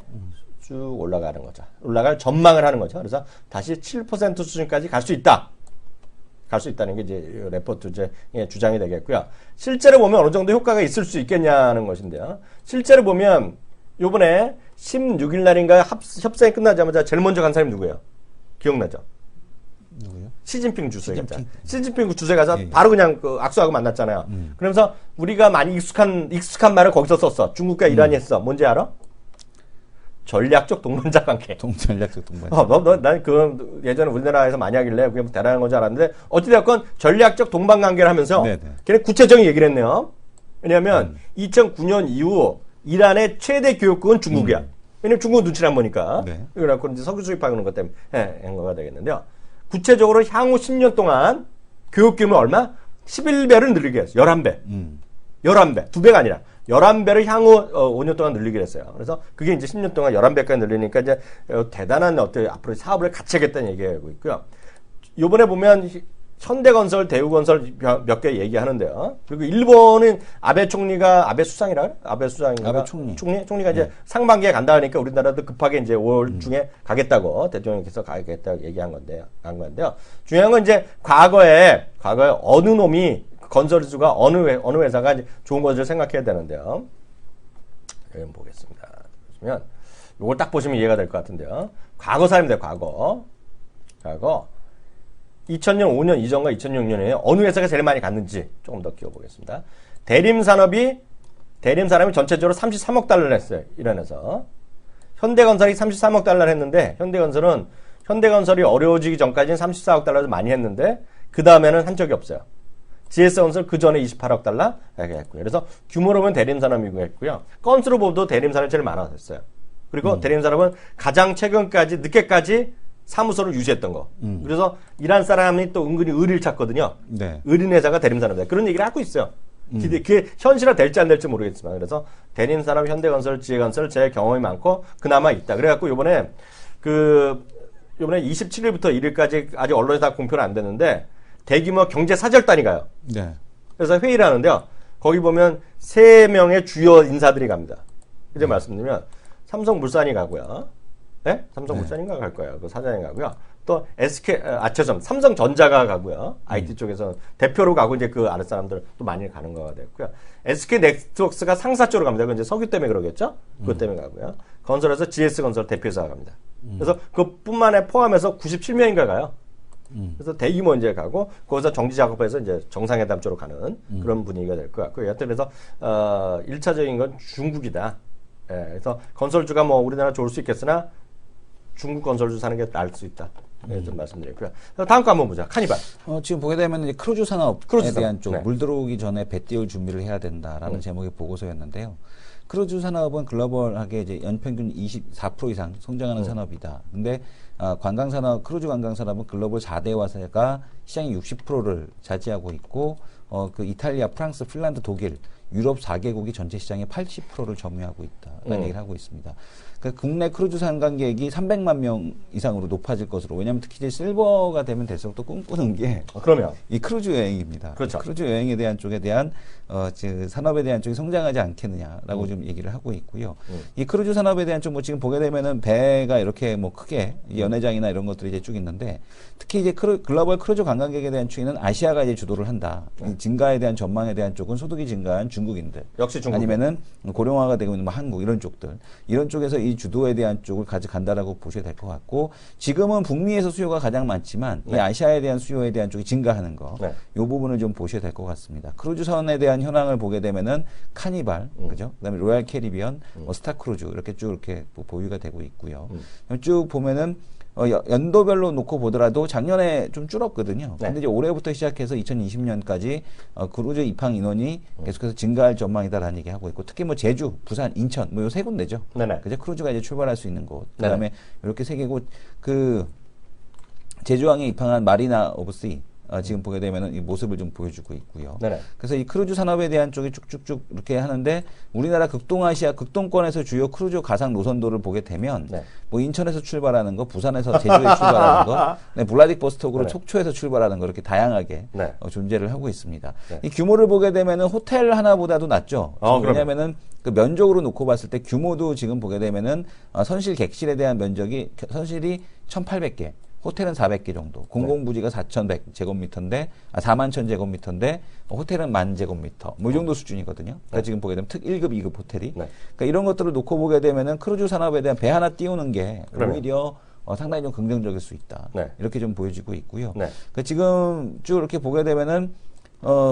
쭉 올라가는 거죠. 올라갈 전망을 하는 거죠. 그래서 다시 7% 수준까지 갈 수 있다. 갈 수 있다는 게 이제 레포트 주장이 되겠고요. 실제로 보면 어느 정도 효과가 있을 수 있겠냐는 것인데요. 실제로 보면 요번에 16일 날인가 협상이 끝나자마자 제일 먼저 간 사람이 누구예요? 기억나죠? 누구요? 시진핑 주석이 갔잖아요. 시진핑 주석이 가서 바로 그냥 악수하고 만났잖아요. 그러면서 우리가 많이 익숙한 말을 거기서 썼어. 중국과 이란이 했어. 뭔지 알아? 전략적 동반자 관계. 전략적 동반자. 난 그 예전에 우리나라에서 많이 하길래 그게 대단한 건 줄 알았는데 어찌됐건 전략적 동반 관계를 하면서 걔네 구체적인 얘기를 했네요. 왜냐하면 2009년 이후 이란의 최대 교육국은 중국이야. 왜냐면 중국은 눈치를 안 보니까. 그래갖고 이제 석유 수입하는 것 때문에 한 거가 되겠는데요. 구체적으로 향후 10년 동안 교육 규모는 얼마? 11배를 늘리게 했어요. 11배. 11배. 2배가 아니라. 11배를 향후 5년 동안 늘리기로 했어요. 그래서 그게 이제 10년 동안 11배까지 늘리니까 이제 대단한 앞으로 사업을 같이 하겠다는 얘기하고 있고요. 요번에 보면 현대건설, 대우건설 몇 개 얘기하는데요. 그리고 일본은 아베 총리가 총리가 이제 상반기에 간다 하니까 우리나라도 급하게 이제 5월 중에 가겠다고 대통령께서 가겠다고 얘기한 건데요. 중요한 건 이제 과거에 어느 놈이 건설주가 어느 회사가 좋은 것을 생각해야 되는데요. 여기 보겠습니다. 보시면 이걸 딱 보시면 이해가 될 것 같은데요. 과거 사람인데 과거 2000년 5년 이전과 2006년에 어느 회사가 제일 많이 갔는지 조금 더 키워보겠습니다. 대림산업이 전체적으로 33억 달러를 했어요. 이란에서. 현대건설이 33억 달러를 했는데 현대건설이 어려워지기 전까지는 34억 달러를 많이 했는데 그 다음에는 한 적이 없어요. GS건설 그 전에 28억 달러 했고요. 그래서 규모로 보면 대림산업이고 했고요. 건수로 보도 대림산업이 제일 많았어요. 그리고 대림산업은 가장 최근까지 늦게까지 사무소를 유지했던 거. 그래서 이란 사람이 또 은근히 의리를 찾거든요. 의린 회사가 대림산업이다. 그런 얘기를 하고 있어요. 그게 현실화 될지 안 될지 모르겠지만 그래서 대림산업, 현대건설, 지혜건설 제 경험이 많고 그나마 있다. 그래갖고 요번에 27일부터 1일까지 아직 언론에 다 공표는 안 됐는데 대규모 경제 사절단이 가요. 그래서 회의를 하는데요. 거기 보면 3명의 주요 인사들이 갑니다. 이제 말씀드리면 삼성물산이 가고요. 네? 삼성물산인가 갈 거예요. 그 사장이 가고요. 또 삼성전자가 가고요. IT 쪽에서 대표로 가고 이제 그 아랫 사람들 또 많이 가는 거가 됐고요. SK네트워크스가 상사 쪽으로 갑니다. 그건 이제 석유 때문에 그러겠죠? 그것 때문에 가고요. 건설에서 GS건설 대표이사가 갑니다. 그래서 그뿐만에 포함해서 97명인가 가요. 그래서 대규모 이제 가고 거기서 정지 작업해서 이제 정상회담 쪽으로 가는 그런 분위기가 될 것 같고요. 여튼 그래서 1차적인 건 중국이다. 그래서 건설주가 뭐 우리나라 좋을 수 있겠으나 중국 건설주 사는 게 나을 수 있다. 좀 말씀드렸고요. 다음 거 한번 보자. 카니발. 지금 보게 되면 이제 크루즈 산업에 대한 쪽, 물 들어오기 전에 배 띄울 준비를 해야 된다라는 제목의 보고서였는데요. 크루즈 산업은 글로벌하게 이제 연평균 24% 이상 성장하는 산업이다. 근데 관광산업, 크루즈 관광산업은 글로벌 4대 화사가 시장의 60%를 차지하고 있고, 그 이탈리아, 프랑스, 핀란드, 독일, 유럽 4개국이 전체 시장의 80%를 점유하고 있다라는 얘기를 하고 있습니다. 그러니까 국내 크루즈 관광객이 300만 명 이상으로 높아질 것으로. 왜냐하면 특히 이제 실버가 되면 될수록 또 꿈꾸는 게 그러면 이 크루즈 여행입니다. 그렇죠. 크루즈 여행에 대한 쪽에 대한 산업에 대한 쪽이 성장하지 않겠느냐라고 좀 얘기를 하고 있고요. 이 크루즈 산업에 대한 쪽 뭐 지금 보게 되면은 배가 이렇게 뭐 크게 연회장이나 이런 것들이 이제 쭉 있는데 특히 이제 글로벌 크루즈 관광객에 대한 쪽에는 아시아가 이제 주도를 한다. 이 증가에 대한 전망에 대한 쪽은 소득이 증가한 중국인들, 역시 중국 아니면은 고령화가 되고 있는 뭐 한국 이런 쪽들, 이런 쪽에서 이 주도에 대한 쪽을 가져간다라고 보셔야 될 것 같고, 지금은 북미에서 수요가 가장 많지만 이 아시아에 대한 수요에 대한 쪽이 증가하는 거, 이 부분을 좀 보셔야 될 것 같습니다. 크루즈선에 대한 현황을 보게 되면은 카니발, 그죠? 그다음에 로얄 캐리비언, 스타크루즈 이렇게 쭉 이렇게 보유가 되고 있고요. 쭉 보면은 연도별로 놓고 보더라도 작년에 좀 줄었거든요. 네. 근데 이제 올해부터 시작해서 2020년까지 크루즈 입항 인원이 계속해서 증가할 전망이다라는 얘기 하고 있고, 특히 뭐 제주, 부산, 인천 뭐 요 세 군데죠. 네네. 그죠? 크루즈가 이제 출발할 수 있는 곳. 네네. 그다음에 이렇게 세 개고, 그 제주항에 입항한 마리나 오브 시 지금 보게 되면은 이 모습을 좀 보여주고 있고요. 네네. 그래서 이 크루즈 산업에 대한 쪽이 쭉쭉쭉 이렇게 하는데, 우리나라 극동아시아 극동권에서 주요 크루즈 가상 노선도를 보게 되면 네. 뭐 인천에서 출발하는 거, 부산에서 제주에 출발하는 거, 네, 블라디보스토크로 네. 촉초에서 출발하는 거, 이렇게 다양하게 네. 존재를 하고 있습니다. 네. 이 규모를 보게 되면은 호텔 하나보다도 낮죠. 그럼요. 왜냐하면은 그 면적으로 놓고 봤을 때 규모도 지금 보게 되면은 선실 객실에 대한 면적이 선실이 1,800개. 호텔은 400개 정도, 공공부지가 4,100제곱미터인데, 41,000제곱미터인데, 호텔은 10,000제곱미터, 뭐 이 정도 수준이거든요. 그러니까 지금 보게 되면 특 1급, 2급 호텔이. 네. 그러니까 이런 것들을 놓고 보게 되면은 크루즈 산업에 대한 배 하나 띄우는 게 그럼요. 오히려 상당히 좀 긍정적일 수 있다. 네. 이렇게 좀 보여지고 있고요. 네. 그러니까 지금 쭉 이렇게 보게 되면은,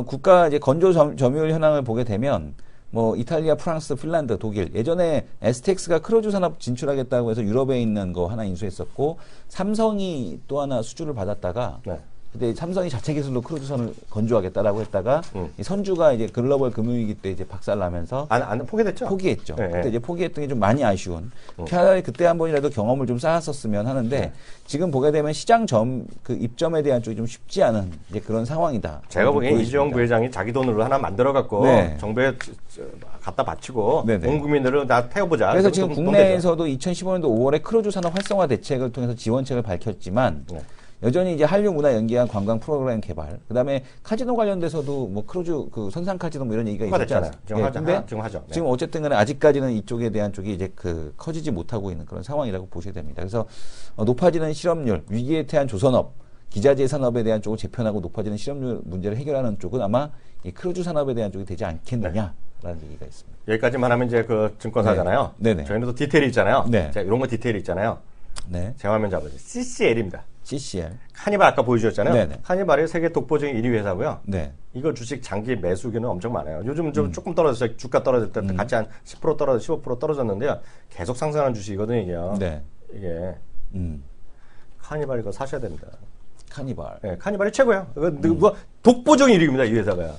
국가 이제 건조 점유율 현황을 보게 되면, 뭐 이탈리아, 프랑스, 핀란드, 독일, 예전에 STX가 크루즈 산업 진출하겠다고 해서 유럽에 있는 거 하나 인수했었고, 삼성이 또 하나 수주를 받았다가, 네. 근데 삼성이 자체 기술로 크루즈선을 건조하겠다라고 했다가 이 선주가 이제 글로벌 금융위기 때 이제 박살나면서 안 포기됐죠? 포기했죠. 네, 그때 네. 이제 포기했던 게 좀 많이 아쉬운. 차라리 그때 한 번이라도 경험을 좀 쌓았었으면 하는데, 네. 지금 보게 되면 시장 그 입점에 대한 쪽이 좀 쉽지 않은 이제 그런 상황이다. 제가 보기엔 보여집니다. 이재용 부회장이 자기 돈으로 하나 만들어갖고 네. 정부에 갖다 바치고 네네. 온 국민들을 다 태워보자. 그래서 그럼 지금 돈 국내에서도 2015년도 5월에 크루즈 산업 활성화 대책을 통해서 지원책을 밝혔지만, 네. 여전히 이제 한류 문화 연계한 관광 프로그램 개발, 그다음에 카지노 관련돼서도 뭐 크루즈 그 선상 카지노 뭐 이런 얘기가 허가 있었지 됐잖아요. 않습니까? 지금 하죠. 근데 지금 하죠. 네. 지금 어쨌든 간에 아직까지는 이쪽에 대한 쪽이 이제 그 커지지 못하고 있는 그런 상황이라고 보셔야 됩니다. 그래서 높아지는 실업률, 위기에 태한 조선업, 기자재 산업에 대한 쪽을 재편하고 높아지는 실업률 문제를 해결하는 쪽은 아마 이 크루즈 산업에 대한 쪽이 되지 않겠느냐라는 얘기가 있습니다. 여기까지만 하면 이제 그 증권사잖아요. 네. 네네. 저희는 또 디테일이 있잖아요. 네. 자, 이런 거 디테일이 있잖아요. 네. 제 화면 잡아주세요. CCL입니다. CCL. 카니발 아까 보여주셨잖아요. 네네. 카니발이 세계 독보적인 1위 회사고요. 네. 이거 주식 장기 매수기는 엄청 많아요. 요즘 좀 조금 떨어졌어요. 주가 떨어질 때 같이 한 10% 떨어져 15% 떨어졌는데요. 계속 상승하는 주식이거든요, 이게요. 네. 이게 음. 카니발 이거 사셔야 됩니다. 카니발. 네, 카니발이 최고예요. 이거 뭐 독보적인 1위입니다, 이 회사가.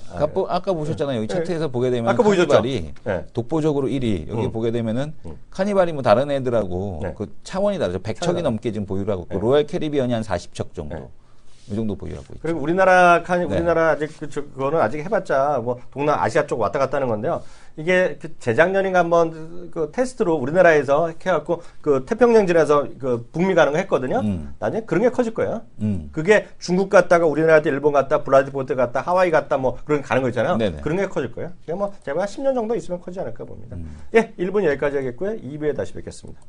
아까 보셨잖아요. 여기 차트에서 보게 되면 아까 보여줬죠? 카니발이 네. 독보적으로 1위. 여기 보게 되면은 카니발이 뭐 다른 애들하고 네. 그 차원이 다르죠. 100척이 넘게 지금 보유를 하고 있고, 로얄 캐리비언이 한 40척 정도. 네. 이 정도 보유하고 있죠. 그리고 우리나라 네. 우리나라 아직 그거는 아직 해봤자 뭐 동남아시아 쪽 왔다 갔다 하는 건데요. 이게 그 재작년인가 한번 그 테스트로 우리나라에서 해갖고 그 태평양진에서 그 북미 가는 거 했거든요. 나중에 그런 게 커질 거예요. 그게 중국 갔다가 우리나라 갔다 일본 갔다 블라디보스토크 갔다 하와이 갔다 뭐 그런 게 가는 거 있잖아요. 네네. 그런 게 커질 거예요. 그게 뭐 제가 한 10년 정도 있으면 커지지 않을까 봅니다. 예, 1분 여기까지 하겠고요. 2부에 다시 뵙겠습니다.